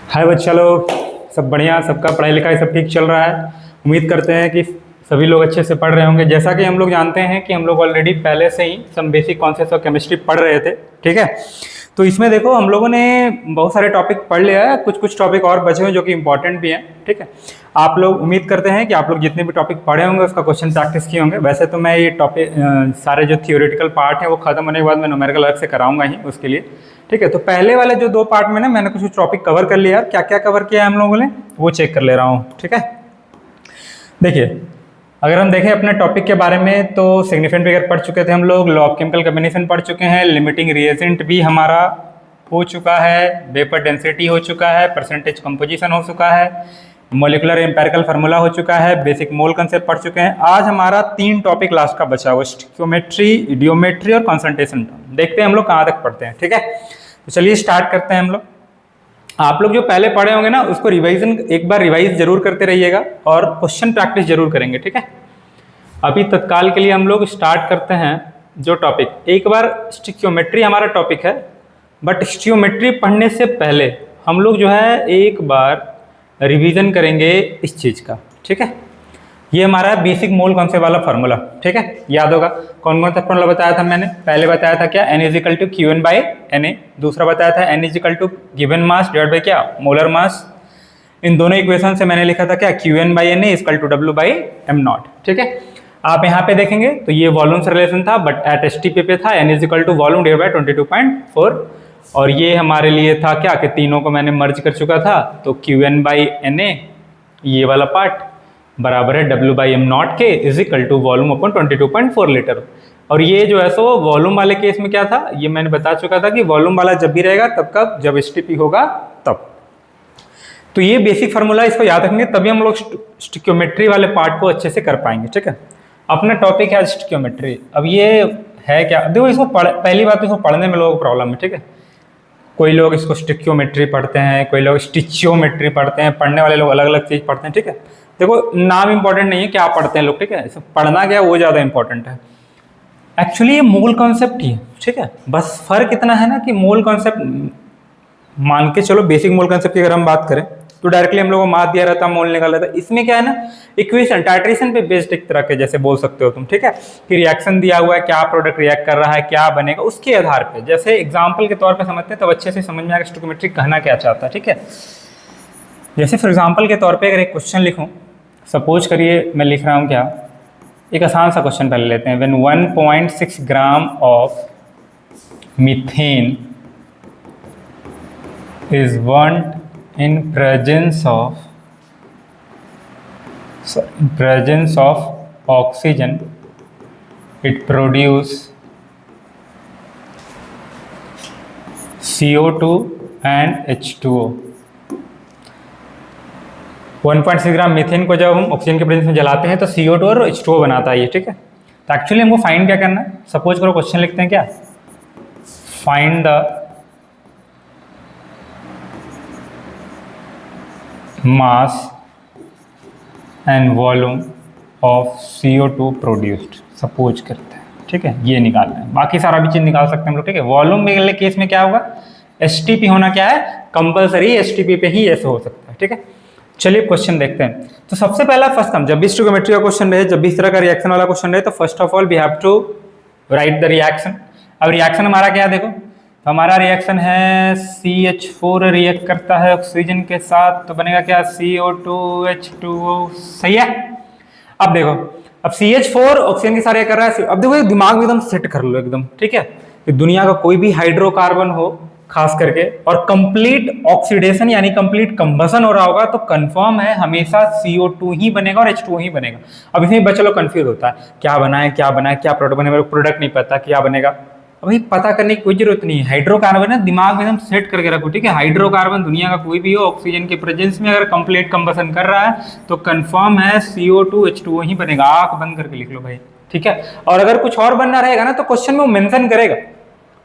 हाय बच्चा लोग, सब बढ़िया। सबका पढ़ाई लिखाई सब ठीक चल रहा है। उम्मीद करते हैं कि सभी लोग अच्छे से पढ़ रहे होंगे। जैसा कि हम लोग जानते हैं कि हम लोग ऑलरेडी पहले से ही some basic concepts of chemistry पढ़ रहे थे, ठीक है। तो इसमें देखो हम लोगों ने बहुत सारे टॉपिक पढ़ लिया है, कुछ कुछ टॉपिक और बचे हुए जो कि इंपॉर्टेंट भी हैं, ठीक है। आप लोग उम्मीद करते हैं कि आप लोग जितने भी टॉपिक पढ़े होंगे उसका क्वेश्चन प्रैक्टिस किए होंगे। वैसे तो मैं ये टॉपिक सारे जो थियोरेटिकल पार्ट है वो खत्म होने के बाद मैं न्यूमेरिकल अलग से कराऊंगा ही उसके लिए, ठीक है। तो पहले वाले जो दो पार्ट में ना मैंने कुछ टॉपिक कवर कर लिया। क्या क्या कवर किया है हम लोगों ने वो चेक कर ले रहा हूँ, ठीक है। देखिए, अगर हम देखें अपने टॉपिक के बारे में तो सिग्निफिकेंट फिगर पढ़ चुके थे हम लोग, लॉ ऑफ केमिकल कॉम्बिनेशन पढ़ चुके हैं, लिमिटिंग रिएजेंट भी हमारा हो चुका है, वेपर डेंसिटी हो चुका है, परसेंटेज कंपोजिशन हो चुका है, मॉलिक्यूलर एम्पेरिकल फार्मूला हो चुका है, बेसिक मोल कंसेप्ट पढ़ चुके हैं। आज हमारा 3 टॉपिक लास्ट का बचा हुआ, स्टिक्योमेट्री, इडियोमेट्री और कॉन्सेंट्रेशन। देखते हैं हम लोग कहाँ तक पढ़ते हैं, ठीक है। तो चलिए स्टार्ट करते हैं हम लोग। आप लोग जो पहले पढ़े होंगे ना उसको रिवाइजन एक बार रिवाइज जरूर करते रहिएगा और क्वेश्चन प्रैक्टिस जरूर करेंगे, ठीक है। अभी तत्काल के लिए हम लोग स्टार्ट करते हैं जो टॉपिक। एक बार स्टिक्योमेट्री हमारा टॉपिक है, बट स्टिक्योमेट्री पढ़ने से पहले हम लोग जो है एक बार रिवीजन करेंगे इस चीज़ का, ठीक है। ये हमारा बेसिक मोल कॉन्सेप्ट वाला फार्मूला, ठीक है। याद होगा कौन कौन सा फार्मूला बताया था मैंने। पहले बताया था क्या, N equal to Q N by N A. दूसरा बताया था N equal to given mass divide by क्या, मोलर मास। इन दोनों इक्वेशन से मैंने लिखा था क्या, Q N by N A equal to W by M nought, ठीक है। आप यहाँ पे देखेंगे तो ये वॉल्यूम से रिलेशन था, बट एट एस टी पे था N equal to volume divide by 22.4। और ये हमारे लिए था क्या कि तीनों को मैंने मर्ज कर चुका था, तो Q N by N A ये वाला पार्ट बराबर है डब्ल्यू बाई एम नॉट के is equal to volume upon 22.4 litre. और ये जो है सो वॉल्यूम वाले केस में क्या था, ये मैंने बता चुका था कि वॉल्यूम वाला जब भी रहेगा तब कब, जब एसटीपी होगा तब। तो ये बेसिक फार्मूला, इसको याद रखेंगे तभी हम लोग स्टिक्योमेट्री वाले पार्ट को अच्छे से कर पाएंगे, ठीक है। अपना टॉपिक है स्टिक्योमेट्री। अब ये है क्या, देखो इसको पहली बात तो इसको पढ़ने में लोगों को प्रॉब्लम है, ठीक है। कोई लोग इसको स्टिक्योमेट्री पढ़ते हैं, कोई लोग स्टिचियोमेट्री पढ़ते हैं। पढ़ने वाले लोग अलग अलग चीज़ पढ़ते हैं, ठीक है। देखो नाम इंपॉर्टेंट नहीं है, क्या पढ़ते हैं लोग, ठीक है। पढ़ना क्या वो ज़्यादा इंपॉर्टेंट है। एक्चुअली ये मोल कॉन्सेप्ट ही है, ठीक है। बस फर्क इतना है ना कि मोल कॉन्सेप्ट मान के चलो, बेसिक मोल कॉन्सेप्ट की अगर हम बात करें तो डायरेक्टली हम लोगों को मास दिया रहता, मोल निकाला रहता। इसमें क्या है ना, इक्वेशन टाइट्रेशन पे बेस्ड एक तरह के जैसे बोल सकते हो तुम, ठीक है। कि रिएक्शन दिया हुआ है, क्या प्रोडक्ट रिएक्ट कर रहा है, क्या बनेगा, उसके आधार पे जैसे एग्जाम्पल के तौर पे समझते हैं तब अच्छे से समझ में आएगा स्टिक्योमेट्री कहना क्या चाहता है, ठीक है। जैसे फॉर एग्जाम्पल के तौर पे अगर एक क्वेश्चन लिखूं, सपोज करिए मैं लिख रहा हूं क्या, एक आसान सा क्वेश्चन पहले लेते हैं। When 1.6 gram of methane is burned in presence of oxygen, it produce CO2 and H2O। 1.6 gram methane को जब हम ऑक्सीजन के प्रेजेंस में जलाते हैं तो CO2 और H2O बनाता है ये, ठीक है। तो एक्चुअली हमको फाइंड क्या करना है, सपोज करो क्वेश्चन लिखते हैं क्या, find the mass and volume of CO2 produced, suppose करते हैं, ठीक है। ये निकालना है, बाकी सारा भी चीज निकाल सकते हैं हम लोग, ठीक है। वॉल्यूम वाले केस में क्या होगा, एसटीपी होना क्या है, कंपलसरी एसटीपी पे ही ऐसे हो सकता है, ठीक है। चलिए क्वेश्चन देखते हैं। तो सबसे पहला फर्स्ट हम जब भी स्टिक्योमेट्री का क्वेश्चन रहे, जब भी इस तरह का रिएक्शन वाला क्वेश्चन रहे, तो first of all we have to write the reaction. अब रिएक्शन हमारा क्या है, देखो तो हमारा रिएक्शन है CH4 रिएक्ट करता है ऑक्सीजन के साथ, तो बनेगा क्या, CO2H2O, सही है। अब देखो, अब CH4 ऑक्सीजन के साथ रिएक्ट कर रहा है। अब देखो दिमाग में एकदम सेट कर लो एकदम, ठीक है। कि दुनिया का कोई भी हाइड्रोकार्बन हो खास करके और कंप्लीट ऑक्सीडेशन यानी कंप्लीट कंबसन हो रहा होगा तो कंफर्म है हमेशा CO2 ही बनेगा और H2O ही बनेगा। अब इसमें बच्चा लोग कंफ्यूज होता है, क्या बनाए क्या बनाए, क्या प्रोडक्ट बनेगा, प्रोडक्ट नहीं पता क्या बनेगा। अभी पता करने की कोई जरूरत नहीं है। हाइड्रोकार्बन है, दिमाग में एकदम सेट करके रखो, ठीक है। हाइड्रोकार्बन दुनिया का कोई भी हो ऑक्सीजन के प्रेजेंस में अगर कंप्लीट कंबसन कर रहा है तो कंफर्म है CO2 H2O ही बनेगा। आंख बंद करके लिख लो भाई, ठीक है। और अगर कुछ और बनना रहेगा ना तो क्वेश्चन में वो मेंशन करेगा।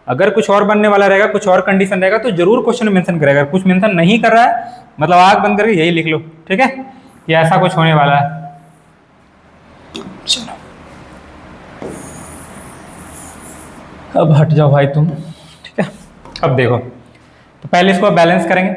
अगर कुछ और बनने वाला रहेगा, कुछ और कंडीशन रहेगा तो जरूर क्वेश्चन में मेंशन करेगा। कुछ मेंशन नहीं कर रहा है मतलब आंख बंद करके यही लिख लो, ठीक है, कि ऐसा कुछ होने वाला है। चलो अब हट जाओ भाई तुम, ठीक है। अब देखो, तो पहले इसको बैलेंस करेंगे।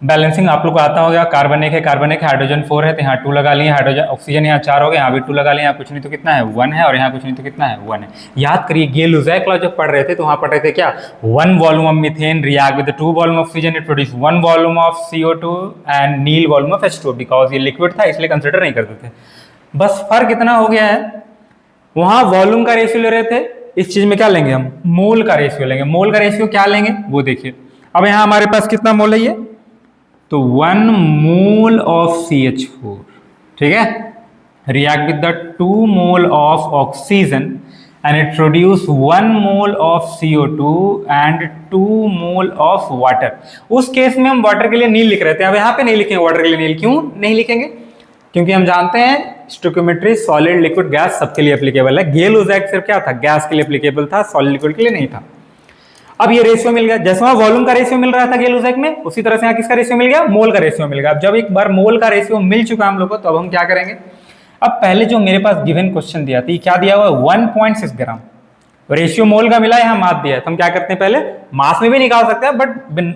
बैलेंसिंग आप लोग को आता होगा, कार्बन एक है, हाइड्रोजन 4 है, तो यहाँ 2 लगा लिए, हाइड्रोजन ऑक्सीजन यहाँ 4 हो गए, यहाँ भी 2 लगा लिए, यहाँ कुछ नहीं तो कितना है 1 है, और यहाँ कुछ नहीं तो कितना है 1 है। याद करिए गे-लुसाक लॉ जब पढ़ रहे थे तो वहाँ पढ़ रहे थे क्या, 1 volume of methane react with 2 volume of oxygen, it produce 1 volume of CO2 and nil volume of H2, because ये लिक्विड था इसलिए कंसिडर नहीं करते थे। बस फर्क इतना हो गया है, वहां वॉल्यूम का रेशियो ले रहे थे, इस चीज में क्या लेंगे हम, मोल का रेशियो लेंगे। मोल का रेशियो क्या लेंगे वो देखिए। अब यहाँ हमारे पास कितना मोल है, ये तो 1 मोल ऑफ CH4, ठीक है, react with the 2 mole of oxygen and it produce 1 mole of CO2 and 2 mole of water. उस केस में हम वाटर के लिए नील लिख रहे थे, अब यहाँ पे नहीं लिखेंगे वाटर के लिए नील। क्यों नहीं लिखेंगे, क्योंकि हम जानते हैं स्टोइकियोमेट्री सॉलिड लिक्विड गैस सबके लिए एप्लीकेबल है। गे-लुसाक सिर्फ क्या था, गैस के लिए एप्लीकेबल था, सॉलिड लिक्विड के लिए नहीं था। अब ये रेशियो मिल गया, जैसे वहां वॉल्यूम का रेशियो मिल रहा था गे-लुसाक में, उसी तरह से यहाँ किसका रेशियो मिल गया, मोल का रेशियो मिल गया। अब जब एक बार मोल का रेशियो मिल चुका हम लोग को, तो अब हम क्या करेंगे, अब पहले जो मेरे पास गिवन क्वेश्चन दिया था, क्या दिया हुआ है 1.6 ग्राम, रेशियो मोल का मिला, यहाँ मास दिया है, तो हम क्या करते हैं, पहले मास में भी निकाल सकते हैं, बट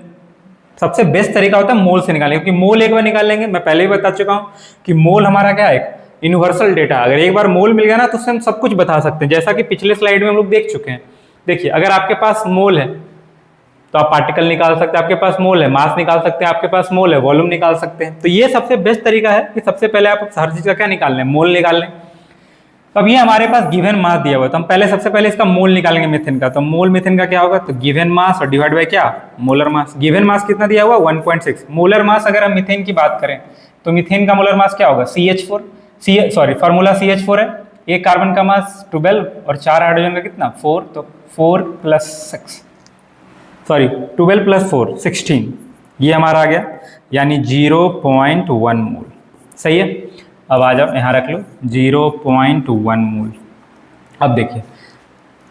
सबसे बेस्ट तरीका होता है मोल से निकालने, क्योंकि मोल एक बार निकाल लेंगे, मैं पहले ही बता चुका हूं कि मोल हमारा क्या है, यूनिवर्सल डेटा। अगर एक बार मोल मिल गया ना तो उससे हम सब कुछ बता सकते हैं, जैसा कि पिछले स्लाइड में हम लोग देख चुके हैं। देखिए अगर आपके पास मोल है तो आप पार्टिकल निकाल सकते हैं, आपके पास मोल है, मास निकाल सकते हैं, आपके पास मोल है, वॉल्यूम निकाल सकते हैं। तो ये सबसे बेस्ट तरीका है कि सबसे पहले आप हर चीज का क्या निकाल लें, मोल निकाल लें। तो अब ये हमारे पास गिवन मास दिया हुआ है, तो हम पहले सबसे पहले इसका मोल निकालेंगे मीथेन का। तो मोल मीथेन का क्या होगा, तो गिवन मास और डिवाइड बाय क्या, मोलर मास। गिवन मास कितना दिया हुआ 1.6। मोलर मास अगर हम मीथेन की बात करें तो मीथेन का मोलर मास क्या होगा, फॉर्मूला CH4 है, एक कार्बन का मास 12 और 4 हाइड्रोजन का कितना 4, तो 4 + 6 12 + 4 16, ये हमारा आ गया, यानी 0.1 मोल। सही है, अब आ जाओ यहाँ रख लो 0.1 मोल। अब देखिए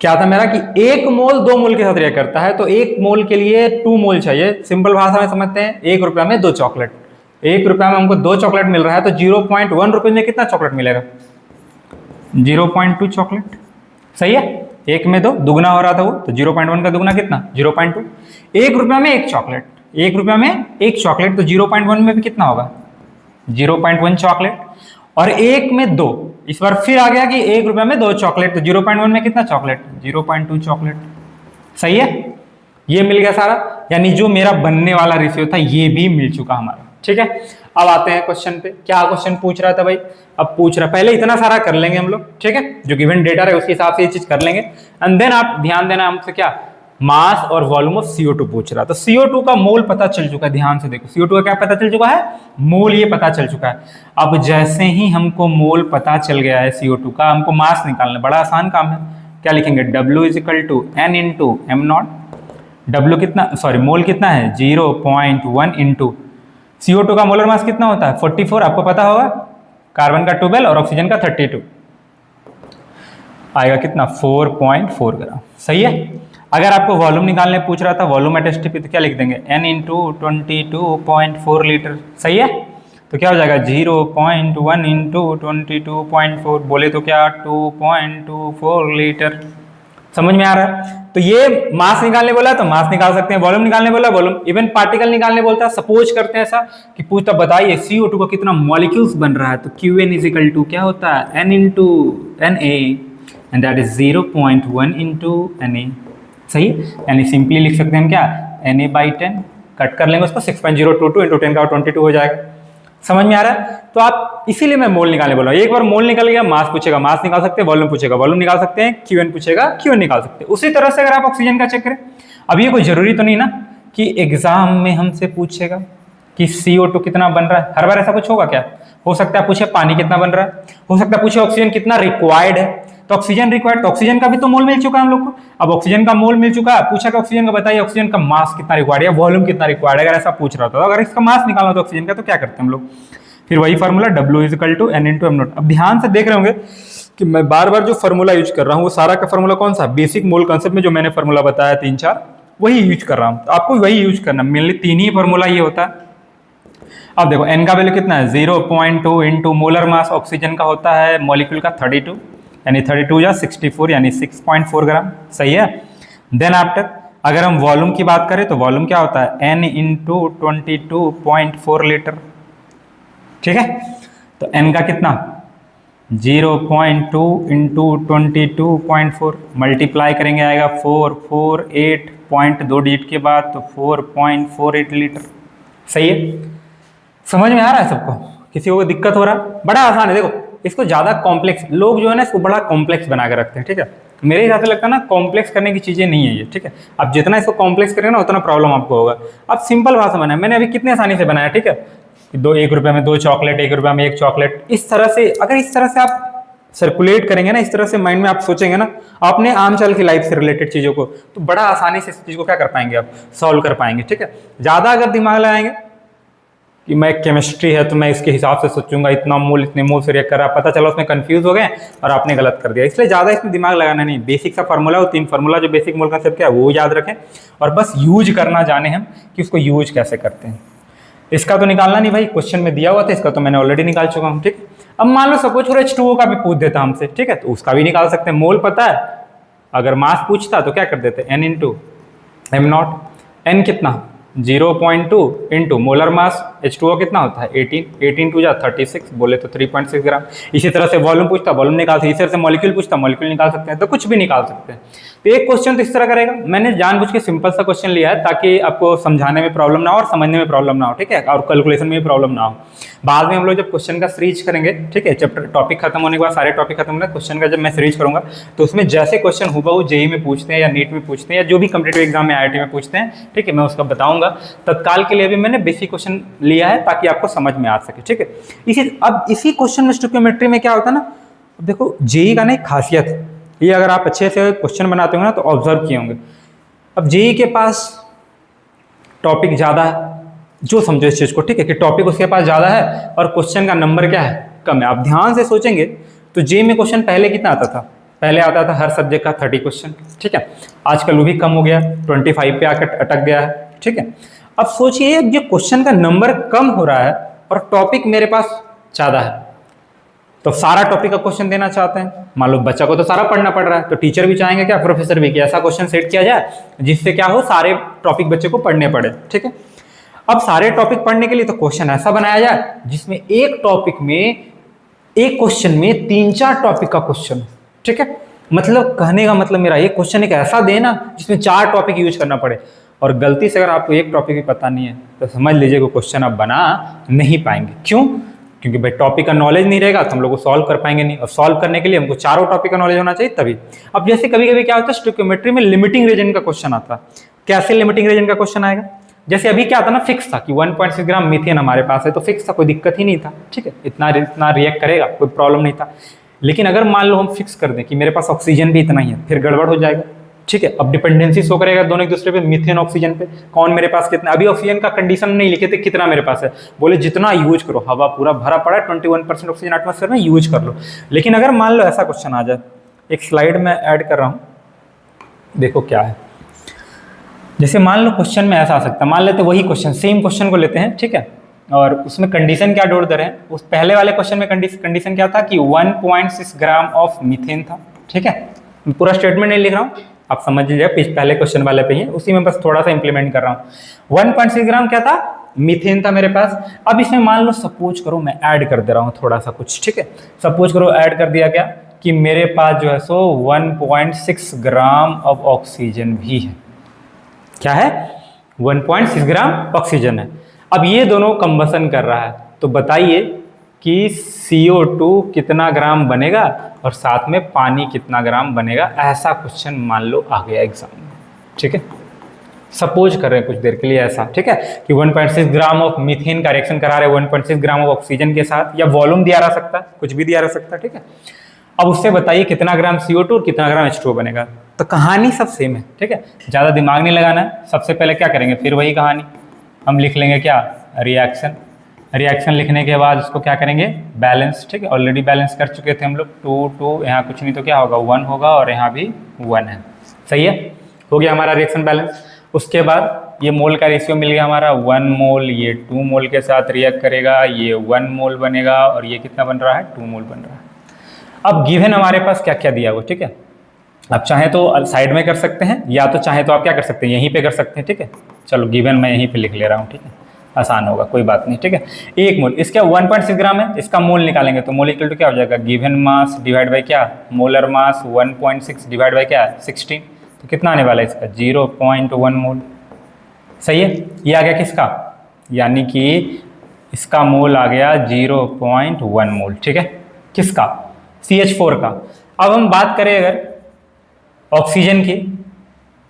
क्या था मेरा कि 1 मोल 2 मोल के साथ रिएक्ट करता है, तो 1 मोल के लिए 2 मोल चाहिए। सिंपल भाषा में समझते हैं, 1 रुपया में 2 चॉकलेट, 1 रुपया में हमको 2 चॉकलेट मिल रहा है, तो 0.1 रुपये में कितना चॉकलेट मिलेगा, 0.2 चॉकलेट। सही है, 1 में 2 दुगना हो रहा था वो, तो 0.1 का दुगना कितना 0.2। 1 रुपया में 1 चॉकलेट, 1 रुपया में 1 चॉकलेट, तो 0.1 में भी कितना होगा 0.1 चॉकलेट। और 1 में 2, इस बार फिर आ गया कि 1 रुपया में 2 चॉकलेट, तो 0.1 में कितना चॉकलेट 0.2 चॉकलेट। सही है, ये मिल गया सारा, यानी जो मेरा बनने वाला रेशियो था ये भी मिल चुका हमारा। ठीक है, अब आते हैं क्वेश्चन पे। क्या क्वेश्चन पूछ रहा था भाई, अब पूछ रहा, पहले इतना सारा कर लेंगे हम लोग, ठीक है, जो गिवन डेटा है उसके हिसाब से ये चीज कर लेंगे, एंड देन आप ध्यान देना हमसे क्या, मास और वॉल्यूम ऑफ CO2 पूछ रहा। तो CO2 का मोल पता चल चुका है, ध्यान से देखो, CO2 का क्या पता चल चुका है, मोल ये पता चल चुका है। अब जैसे ही हमको मोल पता चल गया है CO2 का, हमको मास निकालना, बड़ा आसान काम है। क्या लिखेंगे, W = N × m0। W कितना, सॉरी मोल कितना है 0.1 इंटू CO2 का मोलर मास कितना होता है 44, आपको पता होगा, कार्बन का 12 और ऑक्सीजन का 32, आएगा कितना 4.4 ग्राम। सही है, अगर आपको वॉल्यूम निकालने पूछ रहा था, वॉल्यूम एट STP, तो क्या लिख देंगे N × 22.4 लीटर। सही है, तो क्या हो जाएगा 0.1 × 22.4, बोले तो क्या 2.24 लीटर। समझ में आ रहा है, तो ये मास निकालने बोला तो मास निकाल सकते हैं, वॉल्यूम निकालने बोला वॉल्यूम, इवन पार्टिकल निकालने बोलता है। सपोज करते हैं ऐसा कि पूछता बताइए CO2 का कितना मॉलिक्यूल्स बन रहा है, तो Qn = क्या होता है N × Na and that is 0.1 × Na। सही, यानी सिंपली लिख सकते हैं हम क्या Na/10, कट कर लेंगे उसको 6.022 × 10 का 22 हो जाएगा। समझ में आ रहा है, तो आप इसीलिए मैं मोल निकालने बोला। एक बार मोल निकल गया, मास पूछेगा मास निकाल सकते हैं, वॉल्यूम पूछेगा वॉल्यूम निकाल सकते हैं, Qn पूछेगा Qn निकाल सकते हैं। उसी तरह से अगर आप ऑक्सीजन का चेक करें, अब ये कोई जरूरी तो नहीं ना कि एग्जाम में हमसे पूछेगा कि CO2 कितना बन रहा है, हर बार ऐसा कुछ होगा क्या, हो सकता है पूछे पानी कितना बन रहा है, हो सकता है पूछे ऑक्सीजन कितना रिक्वायर्ड है, तो ऑक्सीजन रिक्वायर्ड, तो ऑक्सीजन का भी तो मोल मिल चुका है हम लोग को। अब ऑक्सीजन का मोल मिल चुका है, पूछा कि ऑक्सीजन का बताइए ऑक्सीजन का मास कितना रिक्वायर्ड है, वॉल्यूम कितना रिक्वायर्ड है, अगर ऐसा पूछ रहा था, अगर इसका मास निकालना तो ऑक्सीजन का, तो क्या करते हैं हम लोग, फिर वही फार्मूला W = N × m0। अब ध्यान से देख रहे होंगे कि मैं बार बार जो फार्मूला यूज कर रहा हूँ वो सारा का फार्मूला कौन सा, बेसिक मोल कांसेप्ट में जो मैंने फार्मूला बताया 3-4 वही यूज कर रहा हूँ, तो आपको वही यूज करना, मेनली 3 ही फार्मूला ये होता है। अब देखो n का वैल्यू कितना है 0.2 इंटू मोलर मास ऑक्सीजन का होता है मॉलिक्यूल का 32, यानी 32 या 64 यानी 6.4 ग्राम। सही है, देन आफ्टर अगर हम वॉल्यूम की बात करें तो वॉल्यूम क्या होता है, n इंटू 22.4 लीटर। ठीक है, तो n का कितना 0.2 इंटू 22.4 मल्टीप्लाई करेंगे आएगा 448 2 डिजिट के बाद तो 4.48 लीटर। सही है, समझ में आ रहा है सबको? किसी को दिक्कत हो रहा है? बड़ा आसान है। देखो इसको ज़्यादा कॉम्प्लेक्स लोग जो है ना इसको बड़ा कॉम्प्लेक्स बना के रखते हैं। ठीक है, मेरे हिसाब से लगता है ना कॉम्प्लेक्स करने की चीज़ें नहीं है ये। ठीक है, आप जितना इसको कॉम्प्लेक्स करेंगे ना उतना प्रॉब्लम आपको होगा। अब सिंपल भाषा में मैंने अभी कितने आसानी से बनाया। ठीक है, 1 रुपये में 2 चॉकलेट, 1 रुपये में 1 चॉकलेट, इस तरह से अगर इस तरह से आप सर्कुलेट करेंगे ना, इस तरह से माइंड में आप सोचेंगे ना अपने आम चल की लाइफ से रिलेटेड चीज़ों को, तो बड़ा आसानी से इस चीज़ को क्या कर पाएंगे, आप सॉल्व कर पाएंगे। ठीक है, ज़्यादा अगर दिमाग लगाएंगे कि मैं केमिस्ट्री है तो मैं इसके हिसाब से सोचूंगा, इतना मोल इतने मोल से रिएक्ट कर रहा, पता चला उसमें कंफ्यूज हो गए और आपने गलत कर दिया। इसलिए ज़्यादा इसमें दिमाग लगाना नहीं, बेसिक सा फार्मूला हो, 3 फार्मूला जो बेसिक मोल कंसेप्ट क्या है वो याद रखें और बस यूज करना जाने हम कि उसको यूज कैसे करते हैं। इसका तो निकालना नहीं भाई, क्वेश्चन में दिया हुआ था, इसका तो मैंने ऑलरेडी निकाल चुका हूँ। ठीक, अब मान लो सपोज थोड़ा H2O का भी पूछ देता हमसे, ठीक है, तो उसका भी निकाल सकते हैं। मोल पता है, अगर मास पूछता तो क्या कर देते, n into am not. n कितना 0.2 इंटू मोलर मास H2O कितना होता है 18 टू जा 36, बोले तो 3.6 ग्राम। इसी तरह से वॉल्यूम पूछता, वॉल्यूम निकाल सकते, इसी तरह से मॉलिक्यूल पूछता, मॉलिक्यूल निकाल सकते हैं, तो कुछ भी निकाल सकते हैं। तो एक क्वेश्चन तो इस तरह करेगा। मैंने जानबूझ के सिंपल सा क्वेश्चन लिया है ताकि आपको समझाने में प्रॉब्लम ना हो और समझने में प्रॉब्लम ना हो। ठीक है, और कैलकुलेशन में भी प्रॉब्लम ना हो। बाद में हम लोग जब क्वेश्चन का सीरीज करेंगे, ठीक है, चैप्टर टॉपिक खत्म होने के बाद, सारे टॉपिक खत्म होने के बाद क्वेश्चन का जब मैं सीरीज करूंगा तो उसमें जैसे क्वेश्चन हुबहू जेईई में पूछते हैं या नीट में पूछते हैं या जो भी कॉम्पिटिटिव एग्जाम में IIT में पूछते हैं, ठीक है, मैं उसका बताऊंगा। तत्काल के लिए भी मैंने बेसिक क्वेश्चन लिया है ताकि आपको समझ में आ सके। ठीक है, इसी क्वेश्चन में स्टोइकियोमेट्री में क्या होता है ना, देखो जेईई का ना एक खासियत है, ये अगर आप अच्छे से क्वेश्चन बनाते होंगे ना तो ऑब्जर्व किए होंगे। अब जेईई के पास टॉपिक ज़्यादा है, जो समझो इस चीज़ को, ठीक है, कि टॉपिक उसके पास ज़्यादा है और क्वेश्चन का नंबर क्या है, कम है। आप ध्यान से सोचेंगे तो जेईई में क्वेश्चन पहले कितना आता था, पहले आता था हर सब्जेक्ट का 30 क्वेश्चन। ठीक है, आजकल वो भी कम हो गया, 25 पे आकर अटक गया है। ठीक है, अब सोचिए अब जो क्वेश्चन का नंबर कम हो रहा है और टॉपिक मेरे पास ज़्यादा है, तो सारा टॉपिक का क्वेश्चन देना चाहते हैं। मान लो बच्चा को तो सारा पढ़ना पड़ रहा है, तो टीचर भी चाहेंगे क्या, प्रोफेसर भी, कि ऐसा क्वेश्चन सेट किया जाए जिससे क्या हो, सारे टॉपिक बच्चे को पढ़ने पड़े। ठीक है, अब सारे टॉपिक पढ़ने के लिए तो क्वेश्चन ऐसा बनाया जाए जिसमें एक टॉपिक में, एक क्वेश्चन में 3-4 टॉपिक का क्वेश्चन। ठीक है, मतलब कहने का मतलब मेरा, एक क्वेश्चन एक ऐसा देना जिसमें 4 टॉपिक यूज करना पड़े। और गलती से अगर आपको एक टॉपिक भी पता नहीं है तो समझ लीजिए कि क्वेश्चन आप बना नहीं पाएंगे। क्यों? क्योंकि भाई टॉपिक का नॉलेज नहीं रहेगा तो हम लोग को सॉल्व कर पाएंगे नहीं, और सॉल्व करने के लिए हमको चारों टॉपिक का नॉलेज होना चाहिए तभी। अब जैसे कभी कभी क्या होता है, स्टोइकियोमेट्री में लिमिटिंग रीजन का क्वेश्चन आता है। कैसे लिमिटिंग रीजन का क्वेश्चन आएगा, जैसे अभी क्या था ना, फिक्स था कि 1.6 ग्राम मीथेन हमारे पास है, तो फिक्स था, कोई दिक्कत ही नहीं था। ठीक है, इतना रिएक्ट करेगा, कोई प्रॉब्लम नहीं था। लेकिन अगर मान लो हम फिक्स कर दें कि मेरे पास ऑक्सीजन भी इतना ही है, फिर गड़बड़ हो जाएगा। ठीक है, अब डिपेंडेंसी शो करेगा दोनों एक दूसरे पे, मीथेन ऑक्सीजन पे, कौन मेरे पास कितना। अभी ऑक्सीजन का कंडीशन नहीं लिखे थे कितना मेरे पास है, बोले जितना यूज करो, हवा पूरा भरा पड़ा है, 21% ऑक्सीजन एटमॉस्फेयर में, यूज कर लो। लेकिन अगर मान लो ऐसा क्वेश्चन आ जाए, एक स्लाइड में ऐड कर रहा हूँ, देखो क्या है। जैसे मान लो क्वेश्चन में ऐसा आ सकता है, मान लेते वही क्वेश्चन, सेम क्वेश्चन को लेते हैं, ठीक है, और उसमें कंडीशन क्या जोड़ दे रहे हैं। उस पहले वाले क्वेश्चन में कंडीशन क्या था कि 1.6 ग्राम ऑफ मीथेन था। ठीक है, मैं पूरा स्टेटमेंट नहीं लिख रहा हूँ, आप समझ लीजिए, पहले क्वेश्चन वाले पे ही है, उसी में बस थोड़ा सा इंप्लीमेंट कर रहा हूँ। 1.6 ग्राम क्या था, मीथेन था मेरे पास। अब इसमें मान लो सपोज करो मैं ऐड कर दे रहा हूँ थोड़ा सा कुछ। ठीक है, सपोज करो ऐड कर दिया क्या कि मेरे पास जो है सो 1.6 ग्राम ऑफ ऑक्सीजन भी है। क्या है, 1.6 ग्राम ऑक्सीजन है। अब ये दोनों कंबसन कर रहा है, तो बताइए कि CO2 कितना ग्राम बनेगा और साथ में पानी कितना ग्राम बनेगा। ऐसा क्वेश्चन मान लो आ गया एग्जाम में। ठीक है, सपोज कर रहे हैं कुछ देर के लिए ऐसा, ठीक है, कि 1.6 ग्राम ऑफ मीथेन का रिएक्शन करा रहे हैं 1.6 ग्राम ऑफ ऑक्सीजन के साथ, या वॉल्यूम दिया रह सकता है, कुछ भी दिया रह सकता है। ठीक है, अब उससे बताइए कितना ग्राम CO2 और कितना ग्राम H2O बनेगा। तो कहानी सब सेम है। ठीक है, ज़्यादा दिमाग नहीं लगाना है। सबसे पहले क्या करेंगे, फिर वही कहानी हम लिख लेंगे, क्या, रिएक्शन। रिएक्शन लिखने के बाद उसको क्या करेंगे, बैलेंस। ठीक है, ऑलरेडी बैलेंस कर चुके थे हम लोग, 2 यहाँ कुछ नहीं तो क्या होगा 1 होगा, और यहाँ भी 1 है। सही है, हो गया हमारा रिएक्शन बैलेंस। उसके बाद ये मोल का रेशियो मिल गया हमारा 1 मोल, ये 2 मोल के साथ रिएक्ट करेगा, ये 1 मोल बनेगा, और ये कितना बन रहा है, 2 मोल बन रहा है। अब गिवन हमारे पास क्या क्या दिया हुआ, ठीक है, आप चाहें तो साइड में कर सकते हैं, या तो चाहें तो आप क्या कर सकते हैं, यहीं पे कर सकते हैं, ठीक है। चलो गिवन मैं यहीं पे लिख ले रहा हूँ, ठीक है, आसान होगा, कोई बात नहीं, ठीक है। 1 मोल, इसका 1.6 ग्राम है, इसका मोल निकालेंगे तो मोल इक्वल टू क्या हो जाएगा, गिवन मास डिवाइड बाई क्या, मोलर मास 1.6 डिवाइड बाई क्या 16, तो कितना आने वाला है इसका 0.1 मोल। सही है, ये आ गया किसका, यानी कि इसका मोल आ गया 0.1 मोल, ठीक है, किसका, CH4 का। अब हम बात करें अगर ऑक्सीजन की,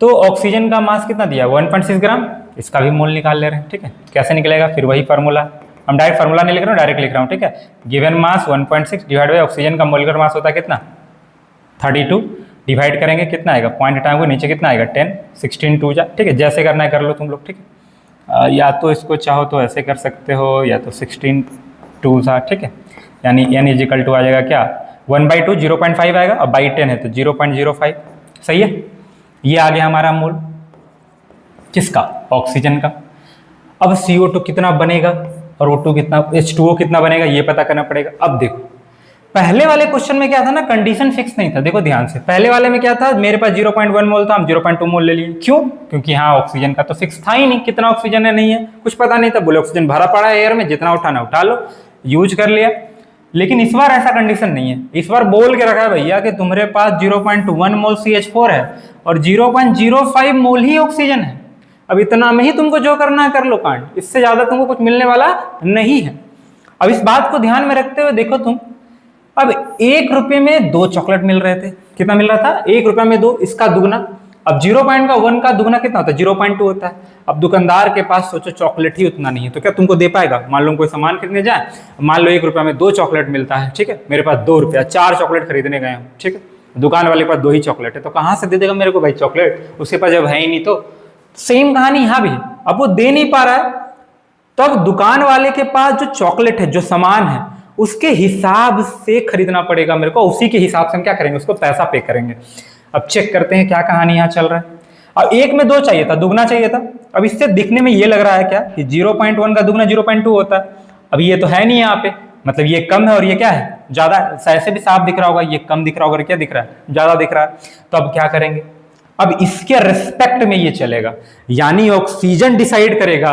तो ऑक्सीजन का मास कितना दिया 1.6 ग्राम, इसका भी मोल निकाल ले रहे हैं, ठीक है। कैसे निकलेगा, फिर वही फार्मूला, हम डायरेक्ट फार्मूला नहीं लिख रहा हूँ, डायरेक्ट लिख रहा हूँ, ठीक है। Given mass 1.6 divide by oxygen का मोलर मास होता है कितना 32, डिवाइड करेंगे कितना आएगा, पॉइंट हटाएंगे नीचे कितना आएगा 10, 16 2 जा, ठीक है, जैसे करना है कर लो तुम लोग, ठीक है। या तो इसको चाहो तो ऐसे कर सकते हो, या तो 16 2 जा, ठीक है, यानी n इजिकल टू आ जाएगा क्या 1/2 0.5 आएगा, और बाई 10 है तो 0.05, सही है। ये आ गया हमारा मोल किसका, ऑक्सीजन का। अब CO2 कितना बनेगा और O2 कितना, H2O कितना बनेगा, ये पता करना पड़ेगा। अब देखो पहले वाले क्वेश्चन में क्या था ना, कंडीशन फिक्स नहीं था, देखो ध्यान से, पहले वाले में क्या था, मेरे पास 0.1 मोल था, हम 0.2 मोल ले लिए, क्यों, क्योंकि हाँ ऑक्सीजन का तो फिक्स था ही नहीं, कितना ऑक्सीजन है नहीं है कुछ पता नहीं था, बोले ऑक्सीजन भरा पड़ा है एयर में, जितना उठाना उठा लो, यूज कर लिया। लेकिन इस बार ऐसा कंडीशन नहीं है, इस बार बोल के रखा है भैया कि तुम्हारे पास 0.1 मोल CH4 है और 0.05 मोल ही ऑक्सीजन है। अब इतना में ही तुमको जो करना है कर लो कांड, इससे ज्यादा तुमको कुछ मिलने वाला नहीं है। अब इस बात को ध्यान में रखते हुए देखो तुम, अब 1 रुपये में 2 चॉकलेट मिल रहे थे, कितना मिल रहा था 1 रुपये में 2, इसका दुगना। अब 0.1 का दुगना कितना होता है 0.2 होता है। अब दुकानदार के पास सोचो चॉकलेट ही उतना नहीं है, तो क्या तुमको दे पाएगा, मान लो कोई सामान खरीदने जाए, मान लो 1 रुपये में 2 चॉकलेट मिलता है, ठीक है, मेरे पास 2 रुपया 4 चॉकलेट खरीदने गए हूँ, ठीक है, दुकान वाले के पास 2 ही चॉकलेट है, तो कहाँ से दे देगा मेरे को भाई चॉकलेट, उसके पास जब है ही नहीं। तो सेम कहानी यहाँ भी है, अब वो दे नहीं पा रहा है, तो अब दुकान वाले के पास जो चॉकलेट है, जो सामान है, उसके हिसाब से खरीदना पड़ेगा मेरे को, उसी के हिसाब से हम क्या करेंगे, उसको पैसा पे करेंगे। अब चेक करते हैं क्या कहानी यहाँ चल रहा है। अब 1 में 2 चाहिए था, दुगना चाहिए था। अब इससे दिखने में ये लग रहा है क्या कि 0.1 का दुगना 0.2 होता है। अब ये तो है नहीं यहाँ पे, मतलब ये कम है और ये क्या है ज्यादा, ऐसे भी साफ दिख रहा होगा, ये कम दिख रहा होगा, क्या दिख रहा है ज्यादा दिख रहा है। तो अब क्या करेंगे, अब इसके रिस्पेक्ट में ये चलेगा, यानी ऑक्सीजन डिसाइड करेगा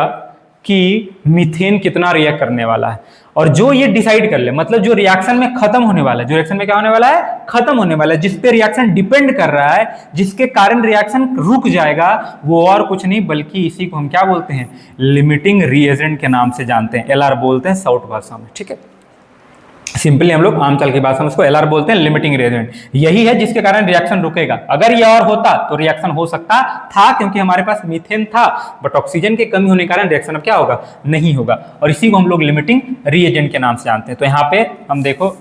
कि मीथेन कितना रिएक्ट करने वाला है, और जो ये डिसाइड कर ले, मतलब जो रिएक्शन में खत्म होने वाला है, जो रिएक्शन में क्या होने वाला है, खत्म होने वाला है, जिस पे रिएक्शन डिपेंड कर रहा है, जिसके कारण रिएक्शन रुक जाएगा, वो और कुछ नहीं बल्कि इसी को हम क्या बोलते हैं, लिमिटिंग रिएजेंट के नाम से जानते हैं, LR बोलते हैं शॉर्ट भाषा में, ठीक है। सिंपली हम लोग आमतौर की भाषा में उसको LR बोलते हैं, लिमिटिंग रिएजेंट। यही है जिसके कारण रिएक्शन रुकेगा। अगर ये और होता तो रिएक्शन हो सकता था, क्योंकि हमारे पास मीथेन था, बट ऑक्सीजन की कमी होने के कारण रिएक्शन अब क्या होगा, नहीं होगा, और इसी को हम लोग लिमिटिंग रिएजेंट के नाम से जानते हैं। तो यहाँ पे हम देखो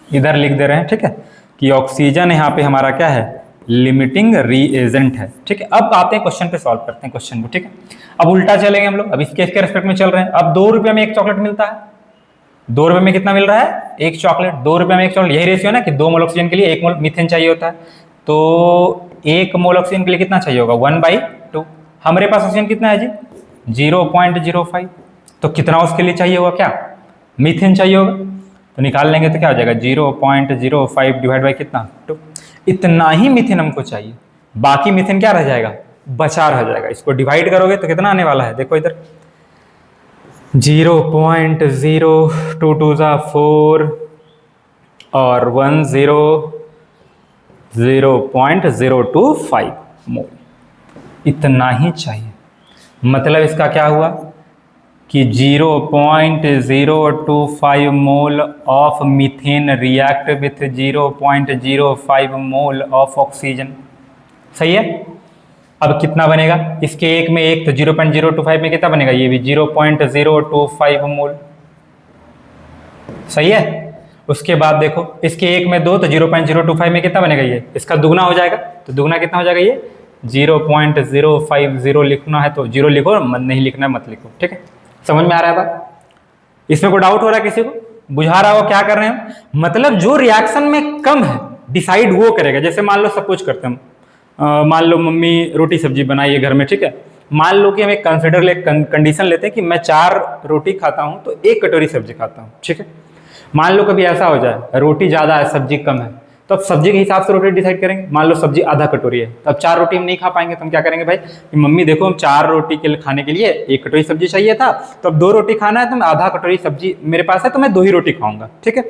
इधर लिख दे रहे हैं, ठीक है, कि ऑक्सीजन यहाँ पे हमारा क्या है, लिमिटिंग रिएजेंट है, ठीक है। अब आते हैं क्वेश्चन पे, सॉल्व करते हैं क्वेश्चन को, ठीक है। अब उल्टा चलेंगे हम लोग, अब इसके रेस्पेक्ट में चल रहे हैं। अब 2 रुपये में 1 चॉकलेट मिलता है, 2 रुपये में कितना मिल रहा है, 1 चॉकलेट, 2 रुपये में 1 चॉकलेट, यही रेशियो है ना कि 2 मोल ऑक्सीजन के लिए 1 मोल मीथेन चाहिए होता है, तो 1 मोल ऑक्सीजन के लिए कितना चाहिए होगा 1/2। हमारे पास ऑक्सीजन कितना है जी 0.05, तो कितना उसके लिए चाहिए होगा, क्या मीथेन चाहिए होगा, तो निकाल लेंगे तो क्या हो जाएगा 0.05 डिवाइड बाई कितना 2, इतना ही मीथेन हमको चाहिए, बाकी मीथेन क्या रह जाएगा, बचा रह जाएगा। इसको डिवाइड करोगे तो कितना आने वाला है, देखो इधर 0.022 4 और 0.025 मोल, इतना ही चाहिए। मतलब इसका क्या हुआ कि 0.025 mole of methane react with 0.05 mole of oxygen, सही है। अब कितना बनेगा, इसके 1 में 1 तो 0.025 में कितना बनेगा, ये भी 0.025 मोल, सही है। उसके बाद देखो इसके 1 में 2 तो 0.025 में कितना बनेगा, ये इसका दुगना हो जाएगा, तो दुगना कितना हो जाएगा, ये 0.050 लिखना है तो 0 लिखो, नहीं लिखना है मत लिखो, ठीक है। समझ में आ रहा है बात, इसमें कोई डाउट हो रहा है किसी को, बुझा रहा हो क्या कर रहे हैं। मतलब जो रिएक्शन में कम है डिसाइड वो करेगा। जैसे मान लो सपोज करते हैं, मान लो मम्मी रोटी सब्जी बनाई है घर में, ठीक है, मान लो कि हम एक कंसिडर कंडीशन लेते हैं कि मैं 4 रोटी खाता हूं तो 1 कटोरी सब्जी खाता हूं, ठीक है। मान लो कभी ऐसा हो जाए रोटी ज्यादा है सब्जी कम है, तो अब सब्जी के हिसाब से रोटी डिसाइड करेंगे। मान लो सब्जी आधा कटोरी है, तो अब 4 रोटी हम नहीं खा पाएंगे, तो हम क्या करेंगे भाई कि मम्मी देखो हम 4 रोटी के लिए खाने के लिए 1 कटोरी सब्जी चाहिए था, तो अब 2 रोटी खाना है, तो मैं आधा कटोरी सब्जी मेरे पास है, तो मैं 2 ही रोटी खाऊंगा, ठीक है।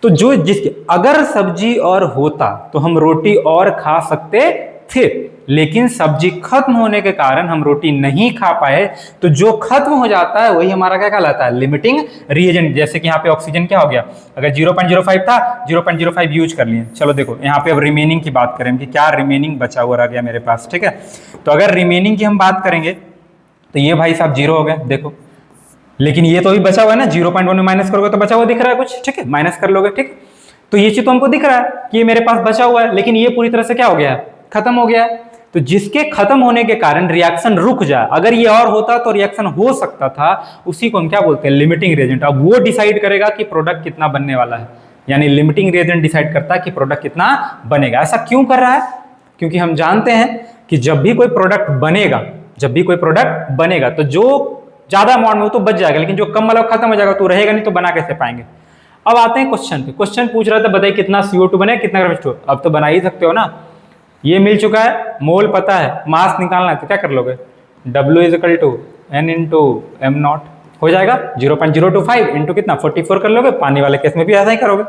तो जो जिसके अगर सब्जी और होता तो हम रोटी और खा सकते थे, लेकिन सब्जी खत्म होने के कारण हम रोटी नहीं खा पाए। तो जो खत्म हो जाता है वही हमारा क्या कहलाता है, लिमिटिंग रिएजेंट। जैसे कि यहाँ पे ऑक्सीजन क्या हो गया, अगर 0.05 था, 0.05 यूज कर लिए। चलो देखो यहाँ पे अब रिमेनिंग की बात करें कि क्या रिमेनिंग बचा हुआ रह गया मेरे पास, ठीक है। तो अगर रिमेनिंग की हम बात करेंगे तो ये भाई साहब 0 हो गए, देखो। लेकिन ये तो अभी बचा हुआ है ना, 0.1 में माइनस करोगे तो बचा हुआ दिख रहा है कुछ, ठीक है, माइनस कर लोगे, ठीक। तो ये चीज तो हमको दिख रहा है कि ये मेरे पास बचा हुआ है, लेकिन ये पूरी तरह से क्या हो गया है, खत्म हो गया है। तो जिसके खत्म होने के कारण रिएक्शन रुक जाए, अगर ये और होता तो रिएक्शन हो सकता था, उसी को हम क्या बोलते हैं, लिमिटिंग रिएजेंट। अब वो डिसाइड करेगा कि प्रोडक्ट कितना बनने वाला है, यानी लिमिटिंग रिएजेंट डिसाइड करता है कि प्रोडक्ट कितना बनेगा। ऐसा क्यों कर रहा है, क्योंकि हम जानते हैं कि जब भी कोई प्रोडक्ट बनेगा तो जो ज्यादा अमाउंट में हो तो बच जाएगा, लेकिन जो कम वाला खत्म हो जाएगा तो रहेगा नहीं, तो बना कैसे पाएंगे। अब आते हैं क्वेश्चन पे। क्वेश्चन पूछ रहा था बताइए कितना CO2 बने, कितना ग्राम H2O। अब तो बना ही सकते हो ना, ये मिल चुका है, मोल पता है, मास निकालना है, तो क्या कर लोगे, W = N × m0 हो जाएगा। 0.025 इंटू कितना 44 कर लोगे। पानी वाले केस में भी ऐसा ही करोगे।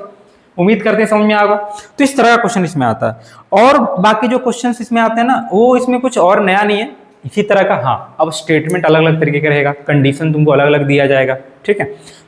उम्मीद करते हैं समझ में आएगा। तो इस तरह का क्वेश्चन इसमें आता है। और बाकी जो क्वेश्चन इसमें आते हैं ना, वो इसमें कुछ और नया नहीं है, इसी तरह का। हाँ, अब स्टेटमेंट अलग अलग तरीके का रहेगा, कंडीशन तुमको अलग अलग दिया जाएगा, ठीक है।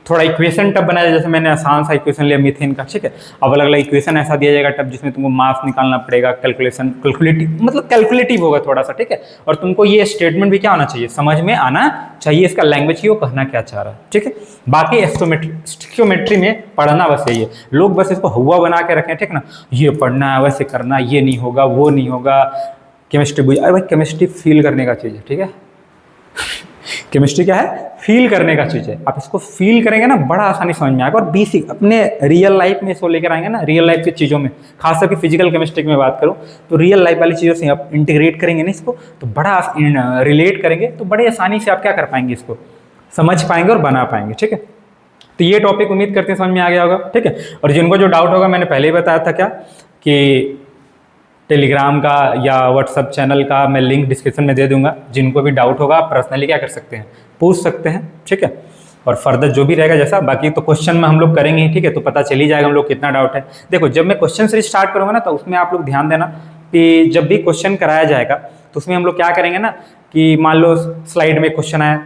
थोड़ा इक्वेशन टब बनाया, जैसे मैंने आसान सा इक्वेशन लिया मीथेन का, ठीक है। अब अलग अलग इक्वेशन ऐसा दिया जाएगा टब, जिसमें तुमको मास निकालना पड़ेगा, कैलकुलेटिव होगा थोड़ा सा, ठीक है। और तुमको ये स्टेटमेंट भी क्या होना चाहिए, समझ में आना चाहिए, इसका लैंग्वेज ही वो कहना क्या चाह रहा है, ठीक है। बाकी स्टिक्योमेट्री में पढ़ना बस यही है, लोग बस इसको हुआ बना के रखें, ठीक ना, ये पढ़ना है, वैसे करना, ये नहीं होगा, वो नहीं होगा। केमिस्ट्री, अरे भाई केमिस्ट्री फील करने का चीज़ है, ठीक है। केमिस्ट्री क्या है, फील करने का चीज़ है। आप इसको फील करेंगे ना, बड़ा आसानी समझ में आएगा। और बेसिक अपने रियल लाइफ में इसको लेकर आएंगे ना, रियल लाइफ की चीज़ों में, खास करके फिजिकल केमिस्ट्री की मैं बात करूँ तो रियल लाइफ वाली चीज़ों से आप इंटीग्रेट करेंगे ना इसको, तो बड़ा रिलेट करेंगे, तो बड़े आसानी से आप क्या कर पाएंगे, इसको समझ पाएंगे और बना पाएंगे, ठीक है। तो ये टॉपिक उम्मीद करते हैं समझ में आ गया होगा, ठीक है। और जिनको जो डाउट होगा, मैंने पहले ही बताया था क्या कि टेलीग्राम का या व्हाट्सअप चैनल का मैं लिंक डिस्क्रिप्शन में दे दूंगा। जिनको भी डाउट होगा आप पर्सनली क्या कर सकते हैं, पूछ सकते हैं, ठीक है। और फर्दर जो भी रहेगा जैसा, बाकी तो क्वेश्चन में हम लोग करेंगे ही, ठीक है। तो पता चल ही जाएगा हम लोग कितना डाउट है। देखो जब मैं क्वेश्चन से स्टार्ट करूँगा ना, तो उसमें आप लोग ध्यान देना कि जब भी क्वेश्चन कराया जाएगा तो उसमें हम लोग क्या करेंगे ना, कि मान लो स्लाइड में क्वेश्चन आया,